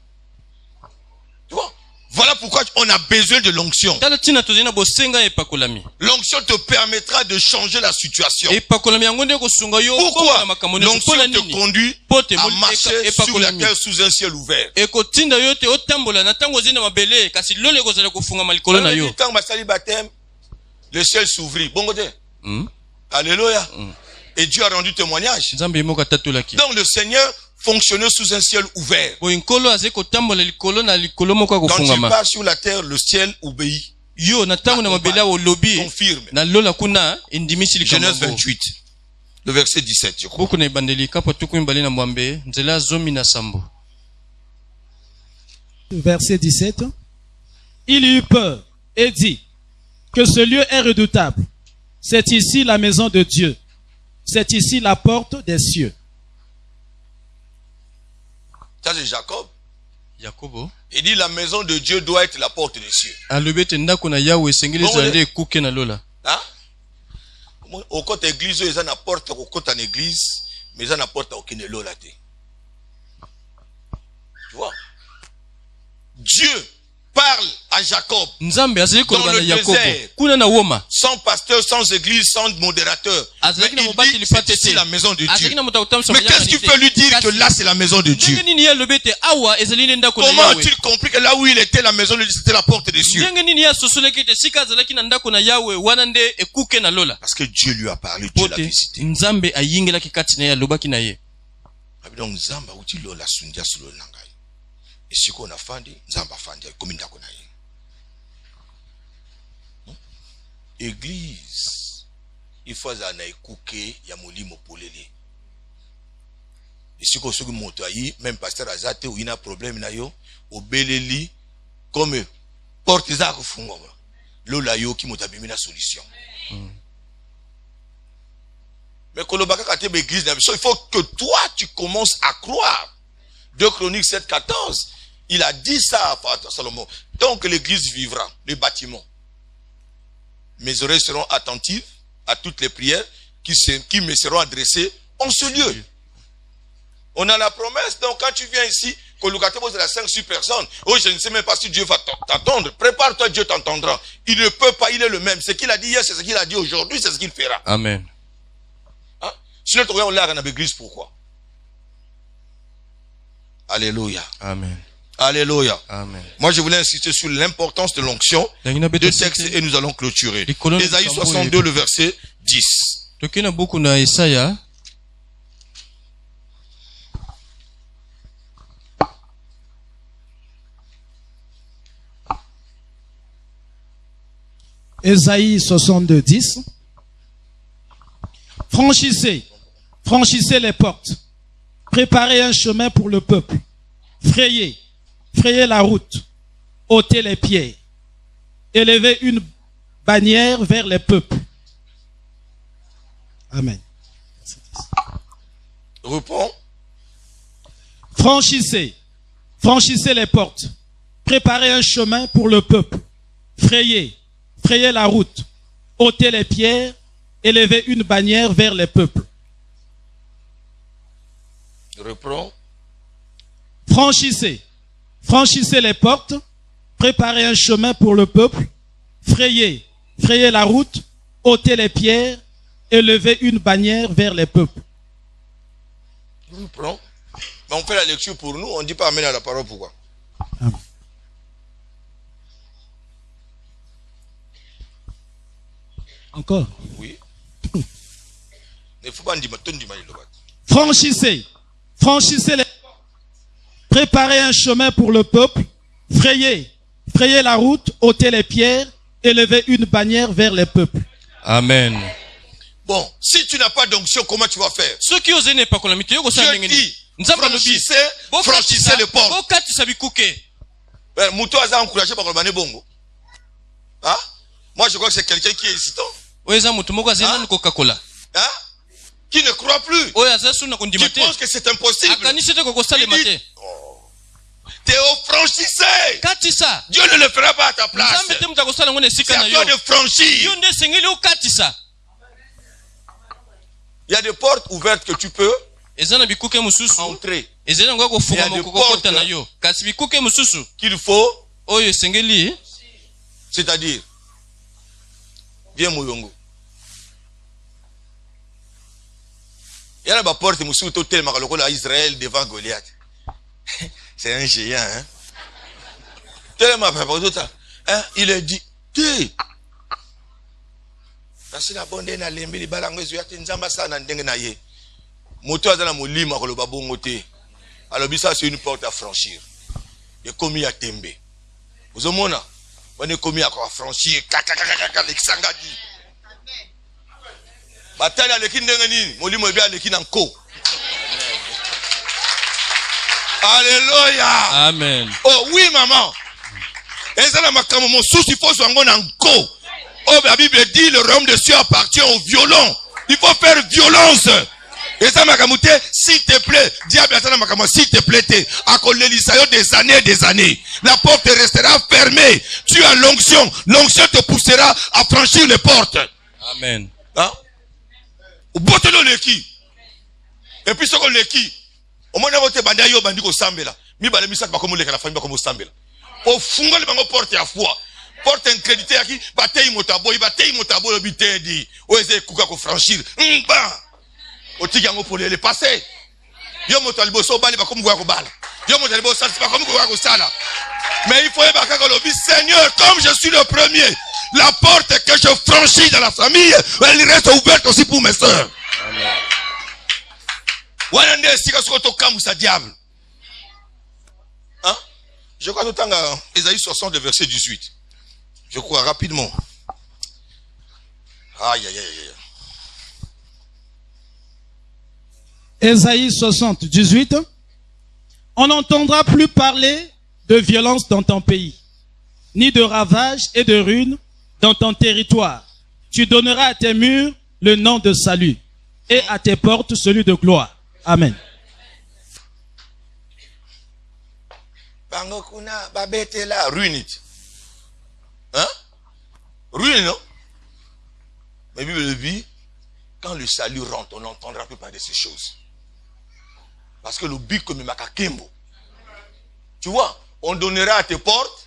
Tu vois? Voilà pourquoi on a besoin de l'onction. tala ntina tozali na bosenga ya epakolami L'onction te permettra de changer la situation. epakolami yango nde ekosunga yo Pourquoi? okomona makambo nyonso L'onction mpola te nini conduit Pote, à marcher sur la epakolami. terre sous un ciel ouvert. ekotinda yo te otambola na ntango ozali na mabele kasi lolo ekozala kofungama likolo na yo Quand basali baptême, le ciel s'ouvrit. Bon côté. Hmm? Alléluia. Et Dieu a rendu témoignage. nzambe ye moko atatolaki Donc le Seigneur fonctionnait sous un ciel ouvert. boye nkolo azali kotambola likolo na likolo moko ya Quand il kofungama part sur la terre, le ciel obéit. yo na ntango na mabele awo olobi Confirme. na lola kuna endimisi likambo Genèse yango 28, le verset 17, je crois. buku na ebandeli kapo tuku mibale na mwambe nzela zomi na sambo Verset 17. Il eut peur et dit que ce lieu est redoutable. C'est ici la maison de Dieu. C'est ici la porte des cieux. Ça c'est Jacob. yakobo Il dit la maison de Dieu doit être la porte des cieux. alobi ete ndako na yawe esengeli ezala nde ekuke na lola Hein? Au côté église, ils ont la porte au côté en église, mais ils ont la porte au kinelo là. Tu vois? Dieu parle à Jacob nzambe azali koloba Dans na le yakobo désert. kuna na woma sans pasteur, sans église, sans modérateur. Mais azalaki na il mobati dit lipa c'est ici tete la maison de azalaki Dieu. na moto akotamisa Mais qu'est-ce qui peut lui dire que là c'est la maison de Dieu? ndenge nini ye alobi ete awa ezali nde ndako na Comment yawe a-t-il compris que là où il était, la maison de Dieu, c'était la porte des cieux? ndenge nini ye asosolaki ete sika azalaki na ndako na yawe wana nde ekuke na lola Parce que Dieu lui a parlé, Dieu l'a pote visité. nzambe ayingelaki kati na ye alobaki na ye Donc Nzamba uti lola sundia sulo nangai. Et si qu'on a fandi, Nzamba fandi comme ndako na ye. Église, il faut na ekuke ya molimo polele. Et si qu'on se monte ayi, même pasteur Azate ou il a problème na yo, obeleli comme porte za kufunga. Lola yo ki motabimi na solution. Mais kolobaka kate l'église, il faut que toi tu commences à croire. 2 Chroniques 7:14. Il a dit ça à Salomon. Donc l'église vivra, le bâtiment. Mes oreilles seront attentives à toutes les prières qui me seront adressées en ce lieu. On a la promesse, donc quand tu viens ici, Kolokate pose la 5 sur personne. Oh, je ne sais même pas si Dieu va t'entendre. Prépare-toi, Dieu t'entendra. Il ne peut pas, il est le même. Ce qu'il a dit hier, c'est ce qu'il a dit aujourd'hui, c'est ce qu'il fera. amen Hein? Sinon, on l'a dans l'église, pourquoi? Alléluia. amen Alléluia. amen Moi, je voulais insister sur l'importance de l'onction. Deux textes et nous allons clôturer. Ésaïe 62, le verset 10. toki na buku na Esaya Ésaïe 62, 10. Franchissez, franchissez les portes. Préparez un chemin pour le peuple. Frayez, frayez la route. Ôtez les pierres. Élevez une bannière vers les peuples. Amen. Reprends. Franchissez, franchissez les portes. Préparez un chemin pour le peuple. Frayez, frayez la route. Ôtez les pierres. Élevez une bannière vers les peuples. Reprends. Franchissez, franchissez les portes. Préparez un chemin pour le peuple. Frayez, frayez la route. Ôtez les pierres. Élevez une bannière vers les peuples. Reprends. Mais on fait la lecture pour nous, on ne dit pas amen à la parole, pourquoi? Amen. Encore. Oui. Ne faut pas dire. Franchissez. Franchissez les... Préparez un chemin pour le peuple. Frayez la route, ôtez les pierres, élevez une bannière vers les peuples. Amen. Bon, si tu n'as pas d'onction, comment tu vas faire? Ceux qui osent n'est pas qu'on a mis, Dieu dit, franchissez les portes. Mouto a encouragé par le bané bongo. Hein? Moi, je crois que c'est quelqu'un qui est hésitant. Hein? Qui ne croit plus. Qui pense que c'est impossible. Il dit, Théo, franchissez. Dieu ne le fera pas à ta place. C'est à toi de franchir. Il y a des portes ouvertes que tu peux entrer. Il y a des portes qu'il faut, c'est-à-dire, viens Mouyongo. Il y a des portes à Israël devant Goliath. C'est un géant, hein. Hein? Il a dit, parce la bonne na lembi li balango zo yate nzamba sana ndenge na ye. Moto azala molima ko loba bongo te. Alors ça c'est une porte à franchir. Et commis à tembe. Vous omona, on est commis à franchir kaka l'exangadi. Batala le kindenge nini, molimo ebia le kinanko. Alléluia. Amen. Oh oui maman. Ezala makamo mon souci faut zango nanko. Oh, la Bible dit le royaume des cieux appartient aux violents. Il faut faire violence. Et ça m'a camouté, s'il te plaît, diable, s'il te plaît, des années et des années. La porte restera fermée. Tu as l'onction. L'onction te poussera à franchir les portes. Amen. Hein? Au bout de l'équipe. Et puis, ce qu'on l'équipe. Au moins, on a voté Bandayo Bandiko Sambela. Mi Balemisak Bakomo Leka la famille Bakomo Sambela. Au fond, les bango porte à foi. Porte incrédité à qui bataille motabo, le bité dit. Oese kuka ko franchir. Au tigango pour les passer. Yo motalibo so bali ba comme ko bala. Yo motalibo sa pas comme ko sala. Mais il faut ébaka ko lobi Seigneur, comme je suis le premier, la porte que je franchis dans la famille, elle reste ouverte aussi pour mes sœurs. Amen. Wana ndé sika soko to kamusa diable. Hein? Je crois tout temps Ésaïe 60 verset 18. Je crois rapidement. Aïe, aïe, aïe. Ésaïe 60, 18. On n'entendra plus parler de violence dans ton pays, ni de ravages et de ruines dans ton territoire. Tu donneras à tes murs le nom de salut et à tes portes celui de gloire. Amen. Bangokuna babete la ruine. Hein? Ruine, non? Mais Bible dit, quand le salut rentre, on n'entendra plus parler de ces choses. Parce que le but comme Makakembo. Tu vois, on donnera à tes portes.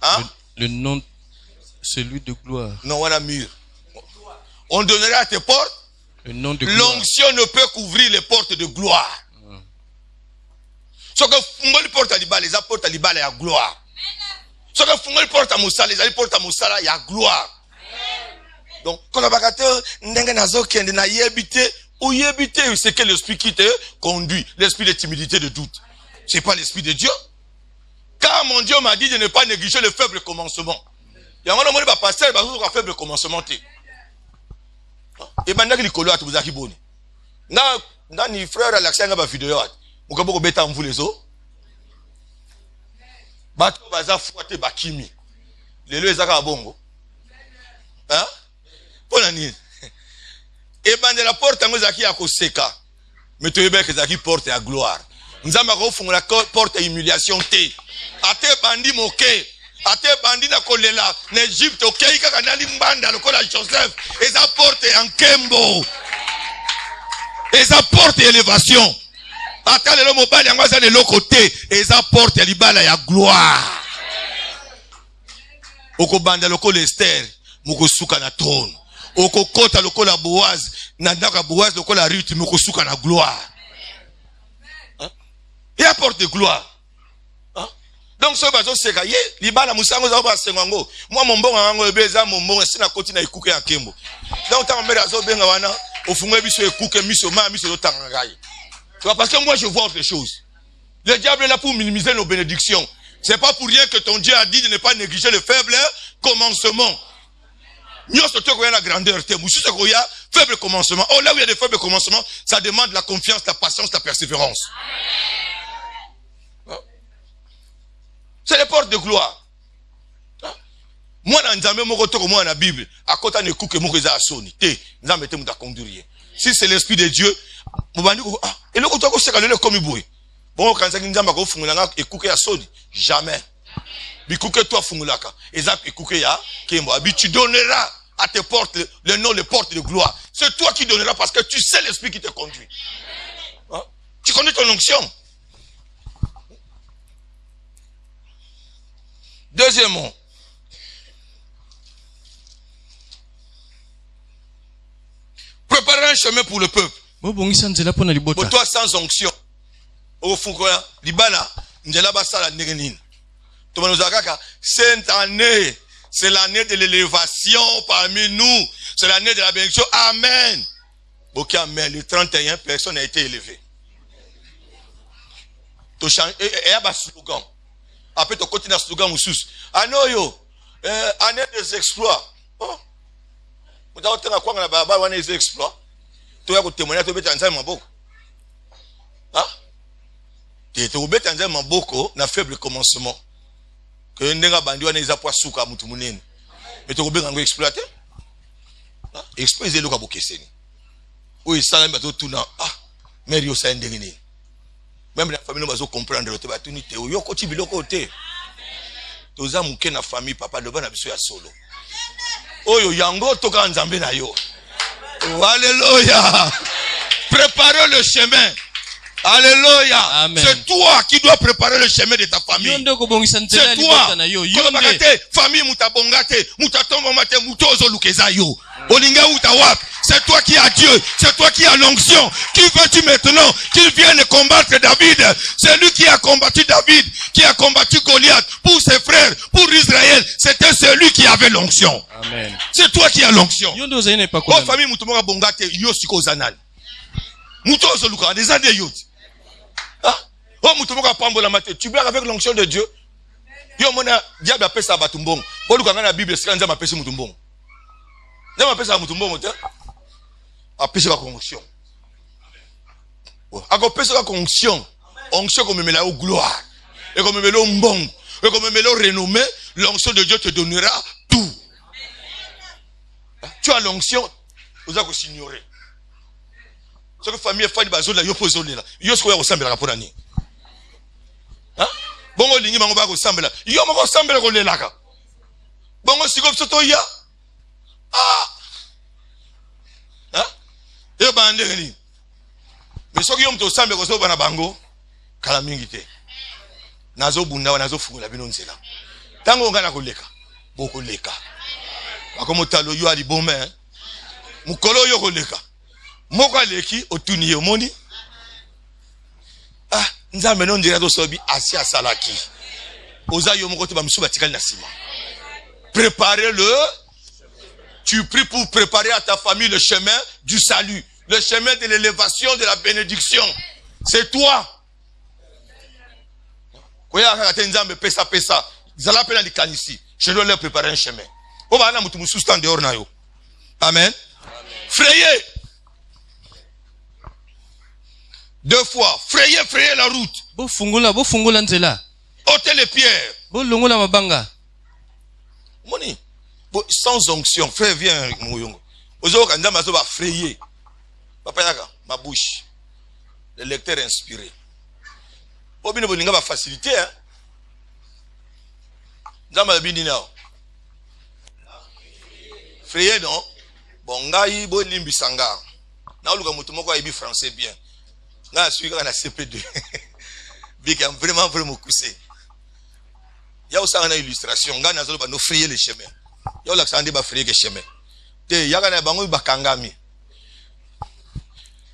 Hein? Le nom, celui de gloire. Non, on a mur. On donnera à tes portes. Le nom de gloire. L'onction ne peut couvrir les portes de gloire. Ce que Fungoli porte à l'Ibala, les apportes à l'Ibala, il y a gloire. Ce que Fungoli porte à Moussala, les porte à Moussala, il y a gloire. Donc, quand on va c'est que l'esprit qui te conduit, l'esprit de timidité, de doute. C'est pas l'esprit de Dieu. Car mon Dieu m'a dit de ne pas négliger le faible commencement. Il y a un moment où il passer, il va faire un faible commencement. Et maintenant, il y a vous avez bon. Dans les frères à l'accent, il y a une vidéo. Vous avez bêta en vous les os. Bato baza fouate bakimi. Les lois ezaka bongo. Hein? Pour la nuit. Et ben de la porte à Mozaki à Koseka. Mais tu es bien que Zaki porte à gloire. Nous avons fait la porte à humiliation. Ate bandi moke. Ate bandi na kolela. N'Égypte, ok, kanali mbanda, le kola Joseph. Et ça porte en Kembo. Et ça porte élévation. Ata le mobile yango de l'autre côté. Et ça porte libala ya gloire. Oko banda le kola Esther. Moko suka na trône. Oko kota le kola Boaz. Nandaka Boaz le kola Ruth. Moko suka na gloire. Et apporte de gloire. Hein? Donc ce bazo seka ye libala musango za ba sengango moi mon bon ngo ebeza mon bon sina koti na ikuke ya kembo. Donc ta mbele azo benga wana ofungwe biso ekuke miso ma miso do tangai. Tu vois parce que moi je vois autre chose. Le diable est là pour minimiser nos bénédictions. C'est pas pour rien que ton Dieu a dit de ne pas négliger le faible commencement. Nous sommes la grandeur, faible commencement. Oh là où il y a des faibles commencements, ça demande la confiance, la patience, la persévérance. C'est les portes de gloire. Moi, dans la Bible, à côté de l'écoute que moi, j'ai sonné. Si c'est l'Esprit de Dieu, et le côté c'est le comme il bon, quand ça nous a fait écouter à sonné, jamais. Bikouke toi fungulaka. Ezap écouke ya kembo. Tu donneras à tes portes le nom, les portes de gloire. C'est toi qui donneras parce que tu sais l'Esprit qui te conduit. Hein? Tu connais ton onction. Deuxièmement, préparer un chemin pour le peuple. Pour toi sans onction. Au fond, libana, njela basala negenine. Cette année, c'est l'année de l'élévation parmi nous. C'est l'année de la bénédiction. Amen. Ok, amen. Le 31, personne n'a été élevé. Et il y a un slogan. Après, tu continues à slogan. Anoyo, année des exploits. Oh. Tu as quoi dans les exploits? Tu as témoigné, tu as témoigné beaucoup. Hein? Tu as témoigné beaucoup dans faible commencement. Que n'enga bandi wana eza poisuka mutu munene mais to kobenga ngo exploiter exploiter le ka bokeseni o isala mbato tuna mais yo sa ndengeni même la famille bazo comprendre te batuni te yo ko ti biloko te toza muke na famille papa le bana biso ya solo oyo yango toka nzambe na yo. Alléluia. Préparez le chemin. Alléluia. C'est toi qui dois préparer le chemin de ta famille. C'est toi. Famille mutabongate, mutatomba mate mutozo lukezayo. Olinga utawap. C'est toi qui as Dieu. C'est toi qui as l'onction. Qui veux-tu maintenant qu'il vienne combattre David? C'est lui qui a combattu David, qui a combattu Goliath pour ses frères, pour Israël. C'était celui qui avait l'onction. Amen. C'est toi qui as l'onction. Oh famille mutomonga bongate yo siko zanal. Mutozo luka des années yot. Oh, tu blagues avec l'onction de Dieu. Yo mona diable appelle ça batumbong. Bon luka na Bible c'est nzamba appelle ça mutumbong. Nzamba appelle ça mutumbong moteur. Appelle ça onction. Appelle ça onction. Onction comme me la gloire. Et comme me le mbong. Et comme me le renommé, l'onction de Dieu te donnera tout. Tu as l'onction, vous avez s'ignorer. Ce que famille fait bazo la yo posone là. Yo ce qu'on ressemble à pour année. Hein? Bongo lingi bango ba ressemble là. Yo mo ressemble ko lelaka. Bongo siko soto ya. Hein? Yo bande ni. Mais ce que yo mto semble ko so bana bango kala mingi te. Nazo bunda nazo fungula bino nzela. Tango ngana ko leka. Boko leka. Akomotalo yo ali bon mais. Mukolo yo ko leka. Moko leki otuni omoni nzambe non dira to sobi asi asalaki oza yo moko te ba misuba tikali na sima. Préparez-le. Tu pries pour préparer à ta famille le chemin du salut, le chemin de l'élévation, de la bénédiction. C'est toi. Koya ka nzambe pesa zala pena likanisi. Je dois leur préparer un chemin. O ba na mutu musu stand dehors na yo. Amen. Frayez. Deux fois, frayez la route. Ôtez les pierres. Moni. Sans onction, frère, viens, Mouyongo. Ozo kanzama zo ba frayer. Papa yaka, ma bouche. Le lecteur inspiré. Obino bolinga ba facilité hein. Nzama bini nao. Frayer non. Bongai bo limbisanga. Na oluka mutu moko ayibi français bien. Là, je suis dans la CP2. Big a vraiment coussé. Il y a aussi une illustration. On a nous frayer les chemins. Il y a l'accent de frayer les chemins. Il y a un bango bakangami.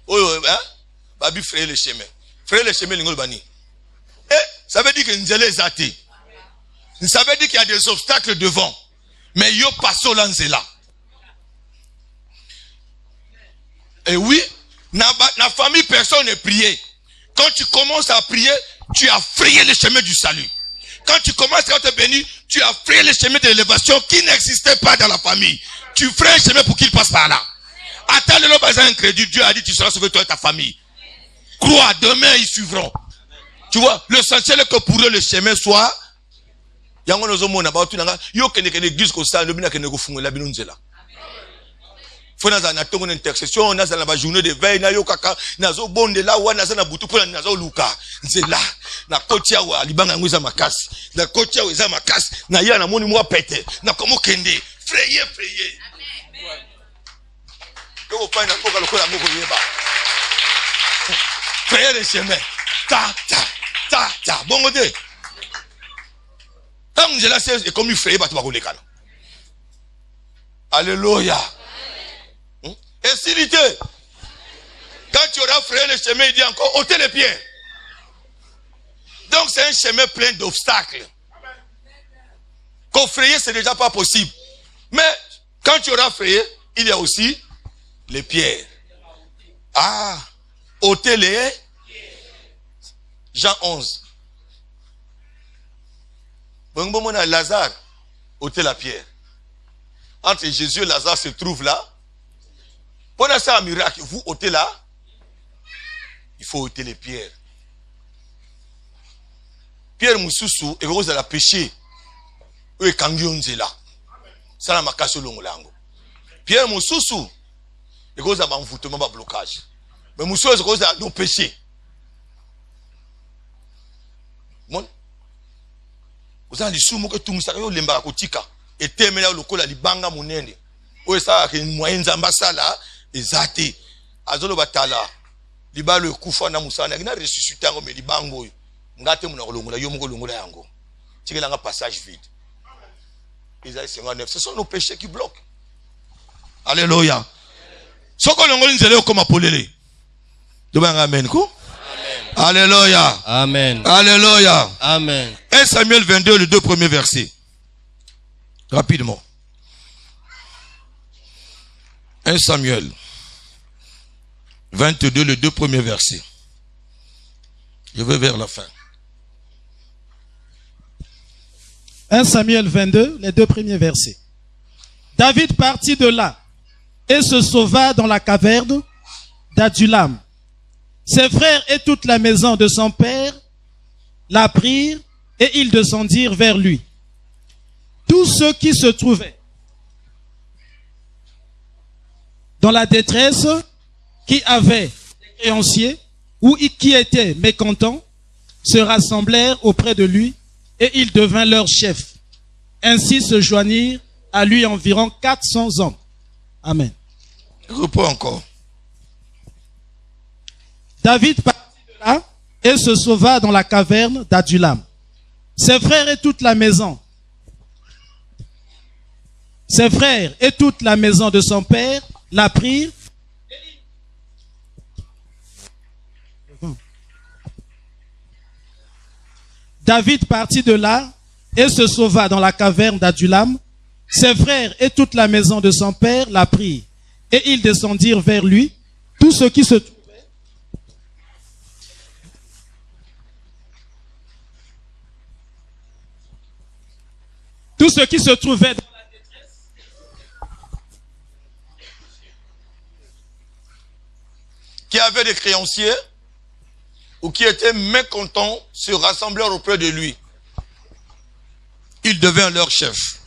Oh, hein? Babi frayer les chemins. Frayer les chemins, l'ingol bani. Eh, ça veut dire que nous allons zati. Ça veut dire qu'il y a des obstacles devant. Mais yo passo là. Et oui, dans la famille, personne n'est prié. Quand tu commences à prier, tu as frayé le chemin du salut. Quand tu commences à te bénir, tu as frayé le chemin de l'élévation qui n'existait pas dans la famille. Tu frayes un chemin pour qu'il passe par là. Attends le bazar incrédule. Dieu a dit tu seras sauvé toi et ta famille. Crois, demain ils suivront. Tu vois, le sentier que pour eux le chemin soit. Yango nozo mona ba tu nanga yo kene église ko ça le bina kene ko fungola bino nzela. Faut na tongo une intercession na za ba journée de veille na yo kaka na zo bonde la wa na za na butu pona na zo luka nzela na kotia wa libanga ngwiza makasi na kotia wa za makasi na ya na moni mwa pete na komo kende frayer amen yo pa na koka lokola moko yeba frayer le chemin ta bongo de Angela c'est comme il frayer batu ba kolekana. Alléluia. Et s'il était, quand tu auras frayé le chemin, il dit encore, ôtez les pieds. Donc c'est un chemin plein d'obstacles. Qu'on frayer, c'est déjà pas possible. Mais quand tu auras frayé, il y a aussi les pierres. Ah, ôtez les. Jean 11. Bon, Lazare, ôtez la pierre. Entre Jésus et Lazare se trouve là. Pour faire un miracle, vous ôtez là, il faut ôter les pierres. Pierre Moussoussou, et vous allez pécher. Et Kangyonze là. Ça n'a pas cassé le langue. Pierre Moussoussou, et vous avez un envoûtement, un blocage. Mais Moussoussou, vous avez un péché. Bon. Vous avez dit, si vous avez tout ça, vous avez dit, et terminé le col à l'ibanga mounende. Ou ça, il y a une moyenne d'ambassade. Ezate azolo batala liba le kufa na musana ina ressusciter ngo me libango ngate muna kolongola yo moko longola yango tikela nga passage vide. Isaïe 59, ce sont nos péchés qui bloquent. Alléluia. Soko longoli nzele ko mapolele dobanga amen ko alléluia Amen. Alléluia Amen. 1 Samuel 22 le 2 premiers versets rapidement. 1 Samuel 22, le 2 premiers versets. Je vais vers la fin. 1 Samuel 22, les 2 premiers versets. David partit de là et se sauva dans la caverne d'Adulam. Ses frères et toute la maison de son père la prirent et ils descendirent vers lui. Tous ceux qui se trouvaient dans la détresse, qui avaient des créanciers ou qui étaient mécontents, se rassemblèrent auprès de lui et il devint leur chef. Ainsi se joignirent à lui environ 400 hommes. Amen. Reprends encore. David partit de là et se sauva dans la caverne d'Adulam. Ses frères et toute la maison de son père la prirent. David partit de là et se sauva dans la caverne d'Adulam. Ses frères et toute la maison de son père la prirent. Et ils descendirent vers lui. Tous ceux qui se trouvaient dans la détresse, qui avaient des créanciers ou qui étaient mécontents se rassemblèrent auprès de lui. Il devint leur chef.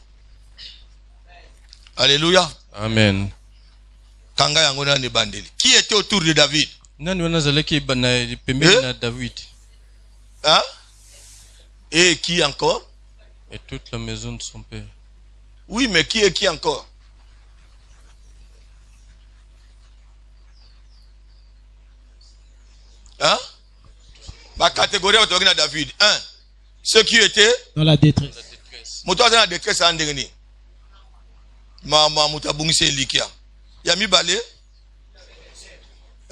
Alléluia. Amen. Qui était autour de David? Hein? Et qui encore? Et toute la maison de son père. Oui, mais qui est qui encore? Hein? Ma catégorie autour de David. 1. Ceux qui étaient dans la détresse. Moto dans la détresse en dernier. Maman mutabungi se likia. Yami balé?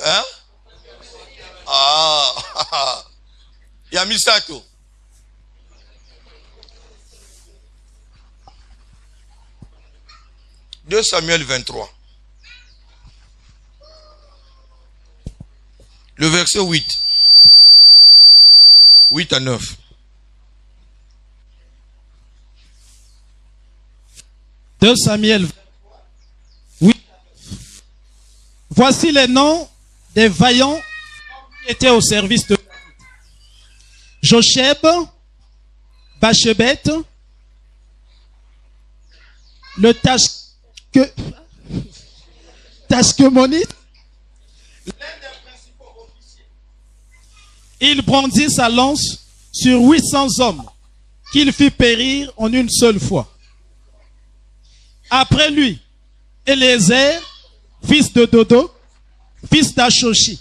Hein? Ah. Yami sato. 2 Samuel 23. Le verset 8. 8 à 9. De Samuel. Oui. Voici les noms des vaillants qui étaient au service de Josheb, Bachebet, le Tashkemonite, l'un des principaux officiers. Il brandit sa lance sur 800 hommes qu'il fit périr en une seule fois. Après lui, Eliezer, fils de Dodo, fils d'Ashoshi.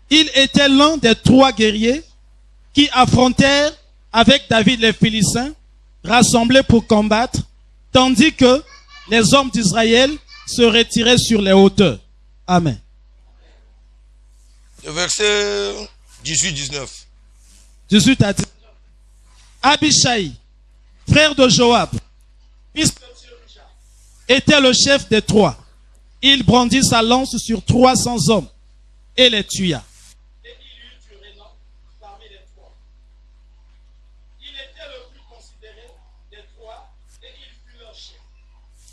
Il était l'un des 3 guerriers qui affrontèrent avec David les Philistins, rassemblés pour combattre, tandis que les hommes d'Israël se retiraient sur les hauteurs. Amen. Le verset 18-19. 18 à 19. Abishai, frère de Joab, fils de Tsurija, était le chef des 3. Il brandit sa lance sur 300 hommes et les tua. Et il eut du renom parmi les 3. Il était le plus considéré des 3 et il fut leur chef.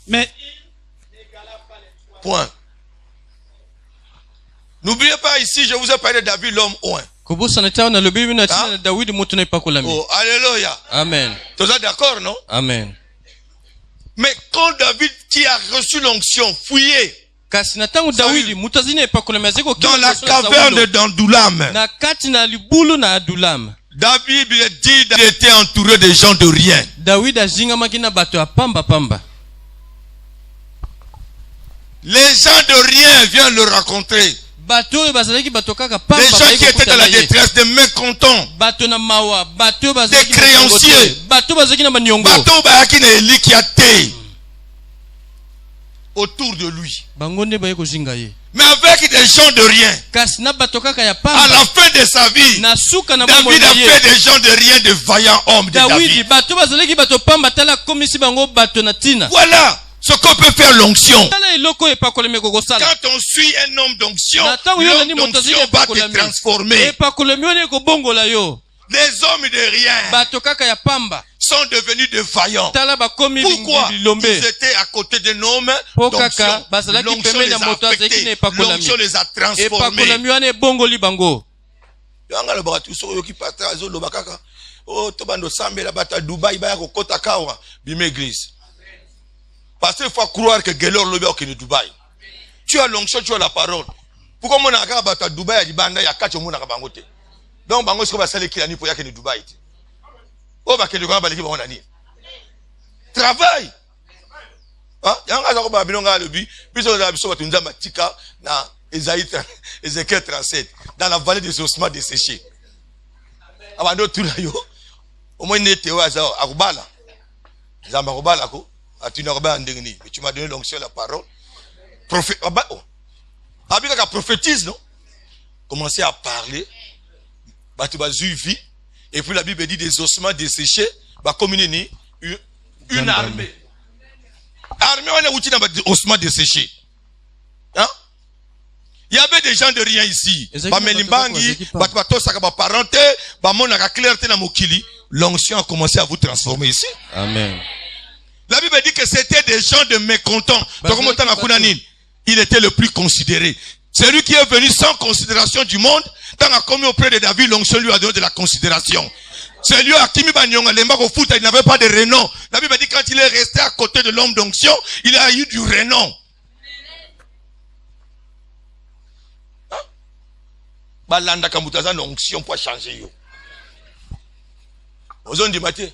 Mais il n'égala pas les 3. Point. N'oubliez pas ici, je vous ai parlé de David, l'homme oint. Hein? Oh, alléluia. Amen. Tu es d'accord, non? Amen. Mais quand David qui a reçu l'onction, fouillé dans la caverne d'Adullam, David dit qu'il était entouré de gens de rien. Les gens de rien viennent le rencontrer. Les gens qui étaient dans la détresse, des mécontents, des créanciers, autour de lui. Mais avec des gens de rien, à la fin de sa vie, David a fait des gens de rien, de vaillants hommes de David. Voilà ce qu'on peut faire l'onction. Quand on suit un homme d'onction, l'onction va te transformer. Les hommes de rien sont devenus de vaillants. Pourquoi? Ils étaient à côté d'un homme d'onction. L'onction les a affectés. L'onction les a transformés. Parce qu'il faut croire que Gelor Lobé est Dubaï. Tu as l'onction, tu as la parole. Pourquoi mon aga bata Dubaï a dit banda ya kacho mon aga bangote. Donc bango ce que va saler qui a ni pour ya que Dubaï. Oh bah que le grand baliki ba on ani. Travail. Hein? Yanga za ko ba binonga lobi, biso za biso batunza matika na Ézéchiel 37 dans la vallée des ossements desséchés. Abando tout là yo. Au moins n'était wa za akubala. Zamba kubala ko. Mais tu m'as donné l'onction, la parole. Abika prophétise, non? Commencez à parler. Et puis la Bible dit des ossements desséchés. Comme une armée. Armée, on est outil dans des ossements desséchés. Hein? Il y avait des gens de rien ici. L'onction a commencé à vous transformer ici. Amen. La Bible dit que c'était des gens de mécontents. Il était le plus considéré. Celui qui est venu sans considération du monde, quand il a commis auprès de David, l'onction lui a donné de la considération. Celui à qui il n'avait pas de renom. La Bible dit que quand il est resté à côté de l'homme d'onction, il a eu du renom. Balanda Kamutaza l'onction pour changer. Aux hommes du matin.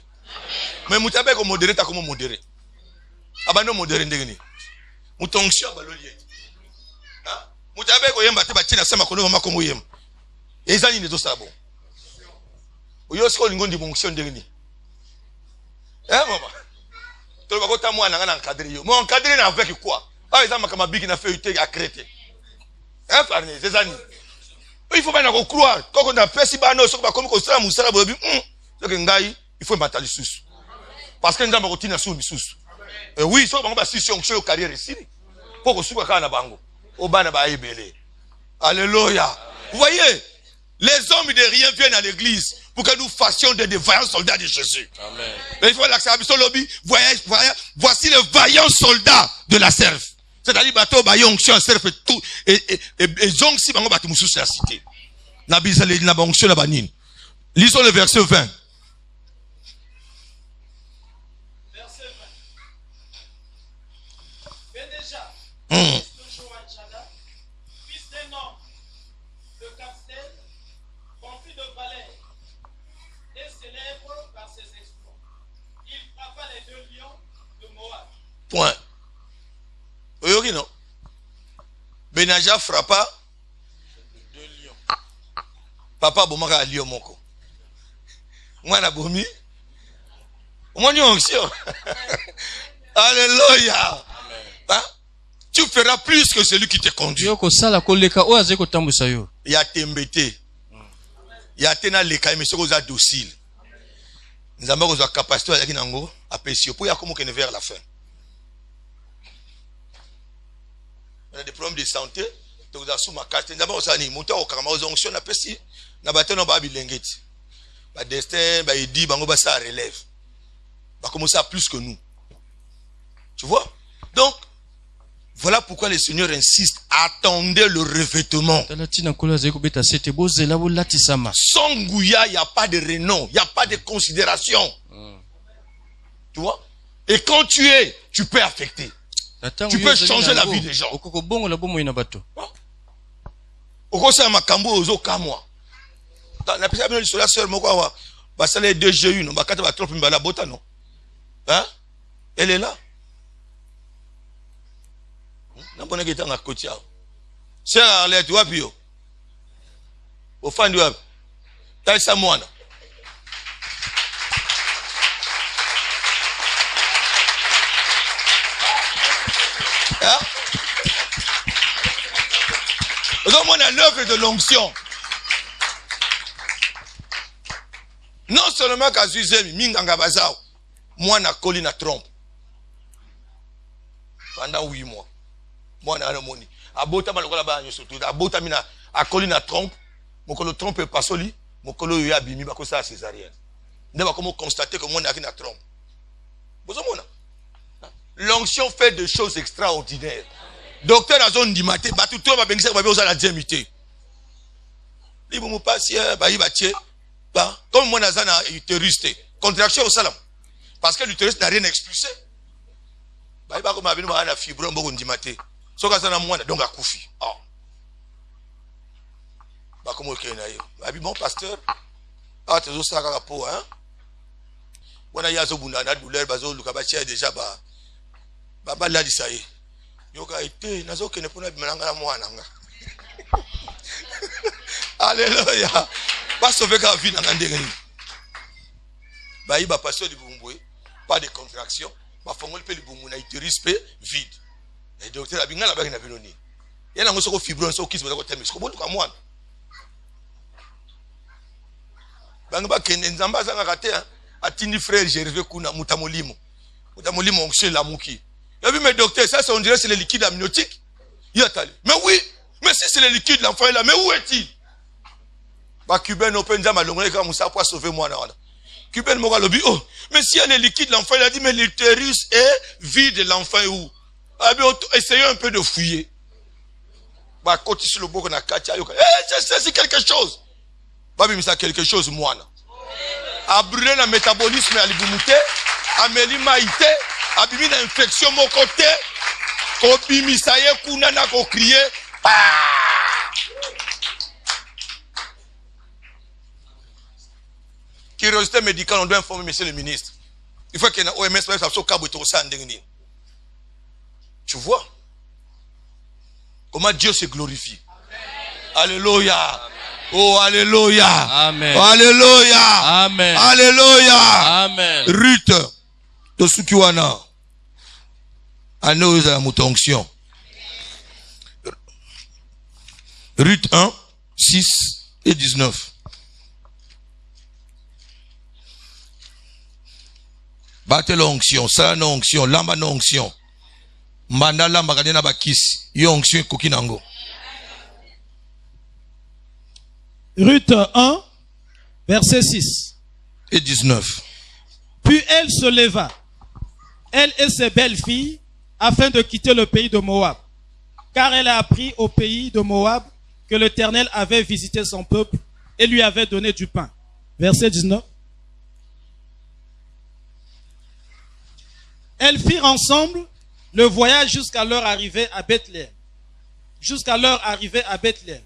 Mais mutabe ko modéré ta comme modéré. Abano modéré ndengeni. Mutonction balolié. Ah, mutabe ko yemba te batina sama kono mama komo yem. Ezani nezo sabo. Oyo sko lingondi fonction ndengeni. Maman. To ba ko ta mwana ngana encadrer yo. Mon encadrer na avec quoi? Ah ezama kama bigi na fait à crêter. Farne, ezani. Il faut pas nous croire. Quand on a fait si bano so ba komo ko sala musala bobi. So ke ngai il faut m'attendre sous. Parce que nous avons routine sur sous. Et oui, so bango ba si onction carrière ici. Pour que souka kana bango. Obana ba ebele. Alléluia. Vous voyez, les hommes de rien viennent à l'église pour que nous fassions des vaillants soldats de Jésus. Amen. Mais il faut l'accepter sur lobby. Voici les vaillants soldats de la serve. C'est-à-dire bateau ba onction serve tout et zong si bango batu mususu la cité. Na bizale na onction na banine. Lisons le verset 20. Fils d'un homme, le capitaine, rempli de valeur, et célèbre par ses exploits. Il frappa les 2 lions de Moab. Point. Oyoki non? Benaja frappa 2 lions. Papa bomaka a lion moko. Mwana bomi. Mwana onction. Alléluia. Hein? Tu feras plus que celui qui te conduit. Yo ko sala ko leka o azeko tambusa yo. Ya tembete. Ya tena leka mais soko za docile. Nzamba ko za capacité ya nango apesio pour ya comme que vers la fin. On a des problèmes de santé, donc za suma carte nzamba ko sa ni monta o kama aux onction na pesi na bateno ba bilengeti. Ba destin ba idi bango ba ça relève. Ba commencer à plus que nous. Tu vois? Donc voilà pourquoi le Seigneur insiste. Attendez le revêtement. Sans Gouya, il n'y a pas de renom. Il n'y a pas de considération. Tu vois? Et quand tu es, tu peux affecter. Tu peux changer la vie des gens. Elle est là. Nambona kita nga kocha. Sœur Arlette wapi yo? Ofandi wapi? Taisa mwana. Hein? Donc on a l'œuvre de l'onction. Non seulement qu'à Zuzemi, Minganga Bazao, moi na koli na trompe. Pendant 8 mois. Moi na moni. Abota malokola ba nyoso tout. Abota mina akoli na trompe. Mokolo trompe pasoli, mokolo yo abimi ba ko sa césarienne. Ndeba comment constater que moi na na trompe. Bozomona. L'onction fait des choses extraordinaires. Docteur a zone di maté, ba tout ba bengisa ba bezo la diamité. Libo mo patient ba yibatie. Ba comme moi na zana utérus té. Contraction au salam. Parce que l'utérus n'a rien expulsé. Ba yiba ko ma binu ba na fibrome boko ndi maté. Soka sana mwana donc akufi. Ah. Bah comment que na yo. Abi bon pasteur. Ah tu zo saka po hein. Wana yazo bunda na douleur bazo luka ba tia déjà ba. Baba la disaye. Yoka été nazo kene pona bimelanga na mwana nga. Alléluia. Pas sauver ka vie na ndenge ni. Ba yiba pasteur du Bumbwe, pas de contraction. Ba fongol pe libungu na utérus pe vide. Et docteur abinga la bagina biloni. Yana ngoso ko fibrome so kisi ko temis ko bondu ka mwana. Banga ba kende nzamba zanga kate atini frère Gervais kuna mutamolimo. Mutamolimo onction la muki. Il a vu mes docteurs, ça on dirait c'est le liquide amniotique. Il a talé. Mais oui, mais si c'est le liquide l'enfant est là, mais où est-il? Ba cubain open nzamba longole ka musa pour sauver moi na wala. Cubain mo lobi oh, mais si il y a le liquide l'enfant il a dit mais l'utérus est vide l'enfant est où? Ah bien, essayons un peu de fouiller. Bah, quand tu sur le bord, on a katia, c'est quelque chose. Bah, mais c'est quelque chose, moi. A brûler le métabolisme à l'ibumute, a meli maïté, a bimi l'infection mon côté, ko bimi saye kunana ko crier. Curiosité médicale, on doit informer monsieur le ministre. Il faut qu'il y ait un OMS, ça soit câble de ça en dernier. Tu vois comment Dieu se glorifie. Amen. Alléluia. Amen. Oh, alléluia. Amen. Alléluia. Amen. Alléluia. Amen. Ruth, de ce qui wana. Anoza moutonction. Ruth 1, 6 et 19. Bate l'onction, ça l'onction, lamba l'onction. Manda lamba kadena bakisi. Yo onction koki nango. Ruth 1, verset 6. Et 19. Puis elle se leva, elle et ses belles filles, afin de quitter le pays de Moab. Car elle a appris au pays de Moab que l'Éternel avait visité son peuple et lui avait donné du pain. Verset 19. Elles firent ensemble le voyage jusqu'à leur arrivée à Bethléem. Jusqu'à leur arrivée à Bethléem.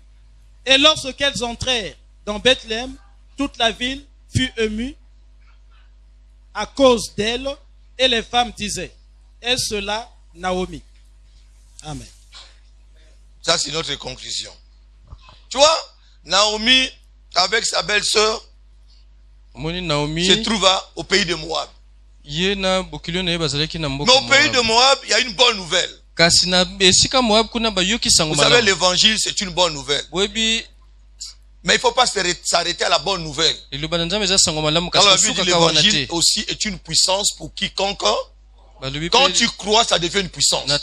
Et lorsqu'elles entrèrent dans Bethléem, toute la ville fut émue à cause d'elle, et les femmes disaient, est-ce là Naomi? Amen. Ça, c'est notre conclusion. Tu vois, Naomi, avec sa belle-sœur, se trouve au pays de Moab. Mais au pays de Moab, il y a une bonne nouvelle. Vous savez, l'évangile, c'est une bonne nouvelle. Mais il ne faut pas s'arrêter à la bonne nouvelle. L'évangile aussi est une puissance pour quiconque. Quand tu crois, ça devient une puissance. Et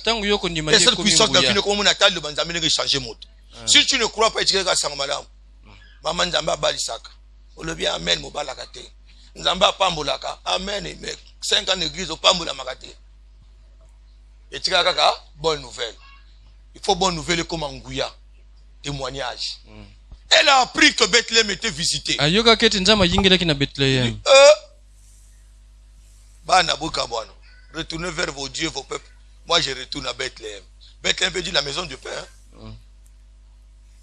cette puissance devient comme une attaque de Banzamine qui change mode. Si tu ne crois pas, tu vas sang madame. Maman Nzamba balisaka. Le bien amen mobalakate. Nzamba pambolaka. Amen et mec. 5 ans d'église au pambola makate. Et tu as bonne nouvelle. Il faut bonne nouvelle comme Angouya. Témoignage. Elle a appris que Bethléem était visité. Retournez vers vos dieux, vos peuples. Moi, je retourne à Bethléem. Bethléem veut dire la maison du Père.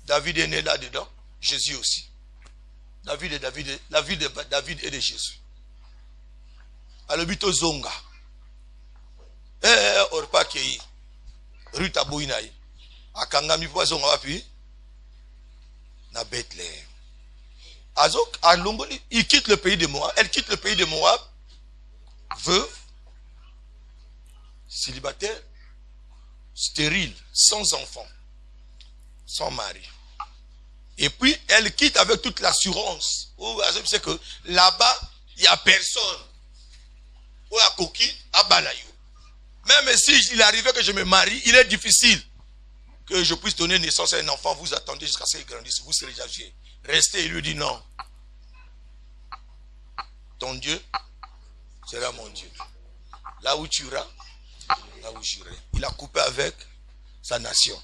David est né là-dedans. Jésus aussi. La vie de David et de Jésus. Alors, bito zonga. Orpa kei. Ruta boinaï. Akangami po zonga wapi. Na Bethléem. Azok, il quitte le pays de Moab. Elle quitte le pays de Moab. Veuve. Célibataire. Stérile. Sans enfant. Sans mari. Et puis, elle quitte avec toute l'assurance. C'est que là-bas, il n'y a personne. Ou à Koki, à Balayou. Même si il arrivait que je me marie, il est difficile que je puisse donner naissance à un enfant. Vous attendez jusqu'à ce qu'il grandisse. Vous serez déjà vieux. Restez, il lui dit non. Ton Dieu sera mon Dieu. Là où tu iras, là où j'irai. Il a coupé avec sa nation.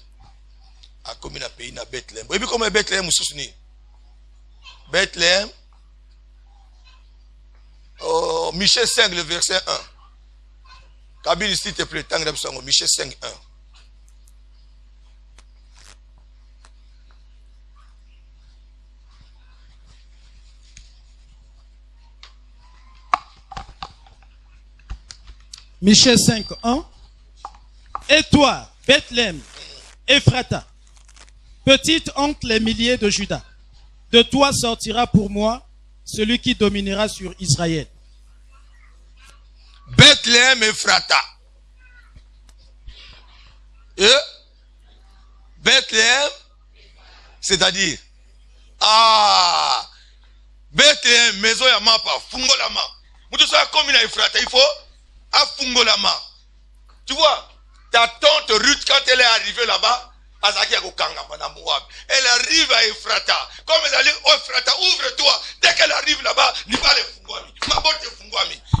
A commis un pays à Bethléem. Vous voyez comment Bethléem vous souvenez? Bethléem. Oh, Michée 5, le verset 1. Kabyle, s'il te plaît, tant que Michée 5, 1. Michée 5, 1. Et toi, Bethléem, Ephrata, petite entre les milliers de Juda, de toi sortira pour moi celui qui dominera sur Israël. Bethléem Ephrata. Et Bethléem, c'est-à-dire, Bethléem, maison ya mapa, fungolama. Moutou ça comme une Ephrata, il faut à fungolama. Tu vois, ta tante Ruth, quand elle est arrivée là-bas, elle arrive à Ephrata. Comme elle allait à Ephrata, ouvre-toi. Dès qu'elle arrive là-bas,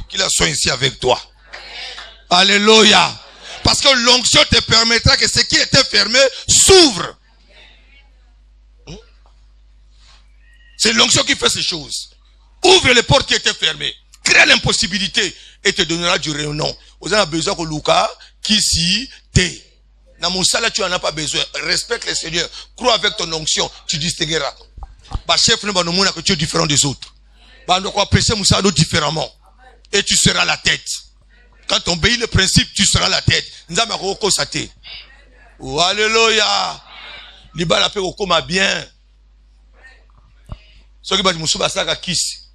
qu'il soit ici avec toi. Alléluia. Parce que l'onction te permettra que ce qui était fermé s'ouvre. C'est l'onction qui fait ces choses. Ouvre les portes qui étaient fermées. Crée l'impossibilité et te donnera du renom. Vous avez besoin que Lucas, qui s'y t'est. Dans mon salaire, tu n'en as pas besoin. Respecte le Seigneur. Crois avec ton onction. Tu distingueras. Chef, que tu es différent des autres. On doit apprécier Moussa différemment. Et tu seras la tête. Quand on obéit le principe, tu seras la tête. Oh, alléluia. Liba la paix au coma bien. Ce qui va dire Moussa Basaka kiss.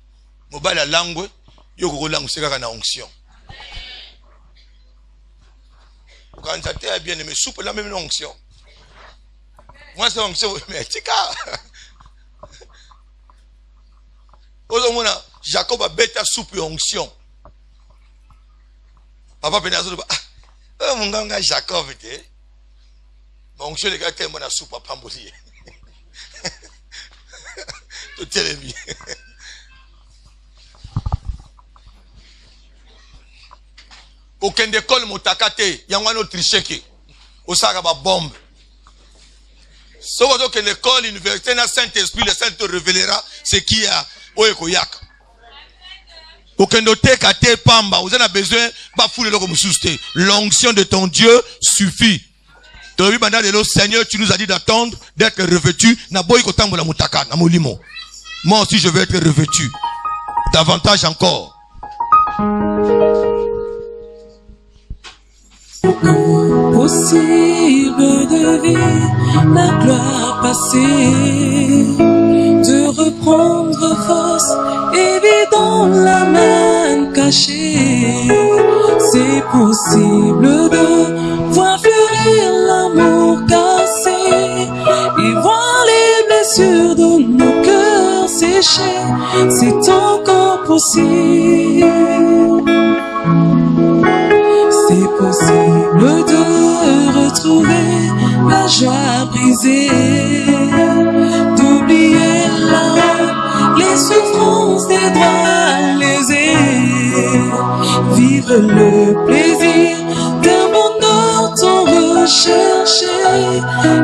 Mobile la langue. Yoko langue c'est na onction. Quand ça t'est bien aimé, soupe la même onction. Moi c'est onction, mais tika. Jacob a bêta soupe et onction. Papa Penazo, ah, mon gars, Jacob, mon Dieu, les gars, tellement la soupe à pambolier. Tout est bien. Aucun école motakate, yangwa no tricheke. Osaka ba bombe. Sauf que l'école, l'université, le Saint-Esprit, le Saint te révélera ce qui a oekoyak. Aucun noté kate pamba, vous avez besoin ba fouler le comme souste. L'onction de ton Dieu suffit. Le Seigneur, tu nous as dit d'attendre, d'être revêtu. Moi aussi, je veux être revêtu. Davantage encore. Possible de vivre la gloire passée, de reprendre force et vivre dans la main cachée. C'est possible de voir fleurir l'amour cassé et voir les blessures de nos cœurs séchés. C'est encore possible. C'est possible de retrouver la joie brisée, d'oublier la honte, les souffrances des droits lésés, vivre le plaisir d'un bonheur tant recherché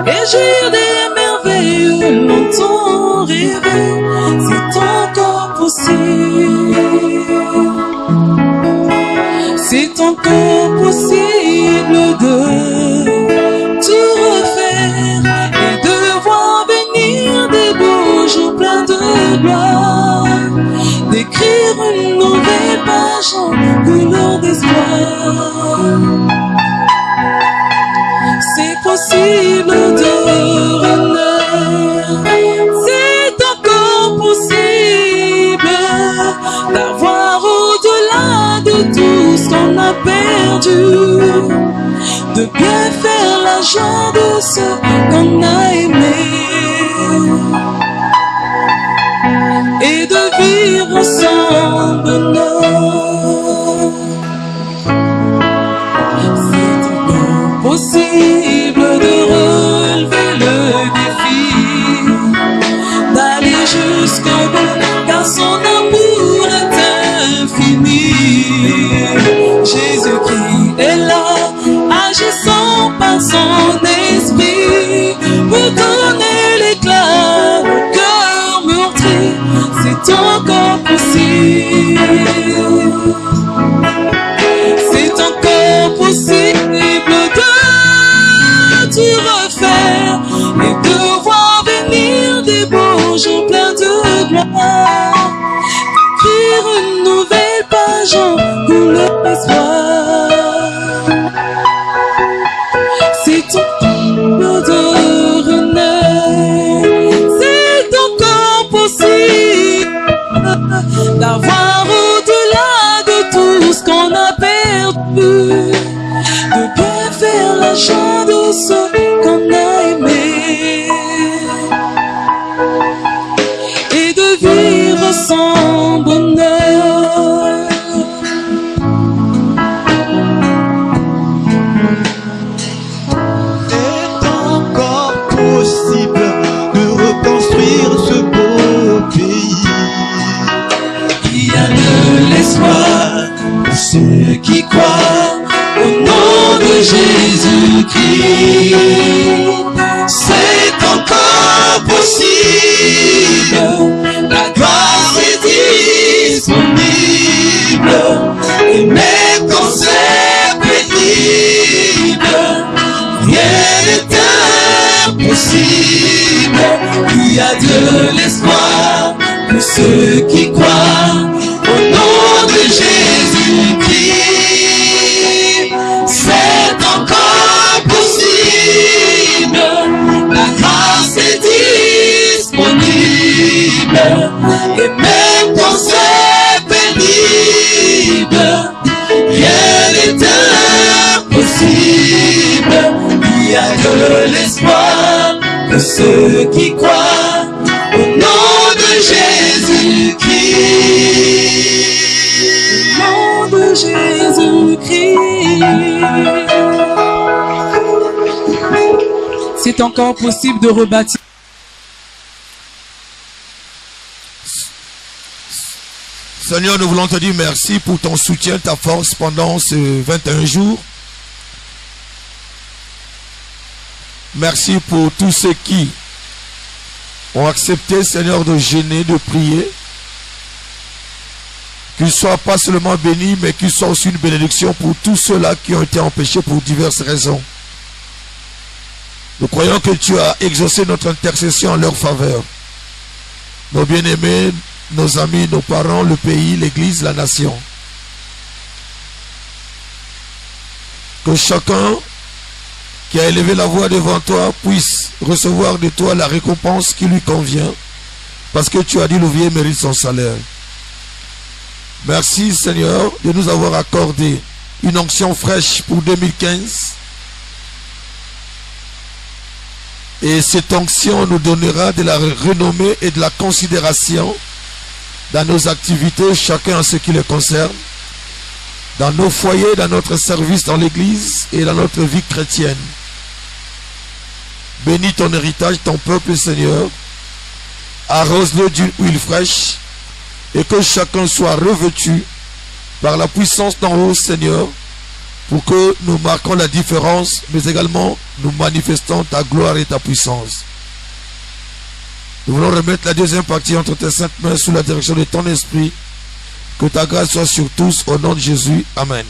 et jouir des merveilles longtemps rêvées. C'est encore possible. C'est encore possible de tout refaire et de voir venir des beaux jours pleins de gloire, d'écrire une nouvelle page en couleur d'espoir. C'est possible de renaître, c'est encore possible d'avoir au-delà de tout ce qu'on a perdu, de bien faire la joie de ceux qu'on a aimés et de vivre sans bonheur. C'est encore possible de relever le défi, d'aller jusqu'au bout, car son amour est infini. Jésus-Christ est là, agissant par son esprit, pour donner l'éclat au cœur meurtri. C'est encore possible. C'est encore possible de tout refaire et de voir venir des beaux jours pleins de gloire, d'écrire une nouvelle page en couleur d'espoir. C'est encore de renaître, c'est encore possible d'avoir au-delà de tout ce qu'on a perdu, de bien faire la joie de ceux qu'on a aimés et de vivre sans bonheur. C'est encore possible de reconstruire ce beau pays. Il y a de l'espoir pour ceux qui croient au nom de Jésus-Christ. C'est encore possible, la gloire est disponible, et même quand c'est pénible, rien n'est impossible. Il y a de l'espoir pour ceux qui croient au nom de Jésus-Christ. C'est encore possible, la grâce est disponible, et même quand c'est pénible, rien n'est impossible. Il y a de l'espoir pour ceux qui croient au nom de Jésus-Christ. Au nom de Jésus-Christ. C'est encore possible de rebâtir. Seigneur, nous voulons te dire merci pour ton soutien, ta force pendant ces 21 jours. Merci pour tous ceux qui ont accepté, Seigneur, de jeûner, de prier. Qu'ils soient pas seulement bénis, mais qu'ils soient aussi une bénédiction pour tous ceux-là qui ont été empêchés pour diverses raisons. Nous croyons que tu as exaucé notre intercession en leur faveur. Nos bien-aimés, nos amis, nos parents, le pays, l'église, la nation. Que chacun qui a élevé la voix devant toi puisse recevoir de toi la récompense qui lui convient, parce que tu as dit l'ouvrier mérite son salaire. Merci Seigneur de nous avoir accordé une onction fraîche pour 2015. Et cette onction nous donnera de la renommée et de la considération dans nos activités, chacun en ce qui le concerne, dans nos foyers, dans notre service dans l'église et dans notre vie chrétienne. Bénis ton héritage, ton peuple, Seigneur. Arrose-le d'une huile fraîche et que chacun soit revêtu par la puissance d'en haut, Seigneur, pour que nous marquons la différence, mais également nous manifestons ta gloire et ta puissance. Nous voulons remettre la deuxième partie entre tes saintes mains sous la direction de ton esprit. Que ta grâce soit sur tous, au nom de Jésus. Amen.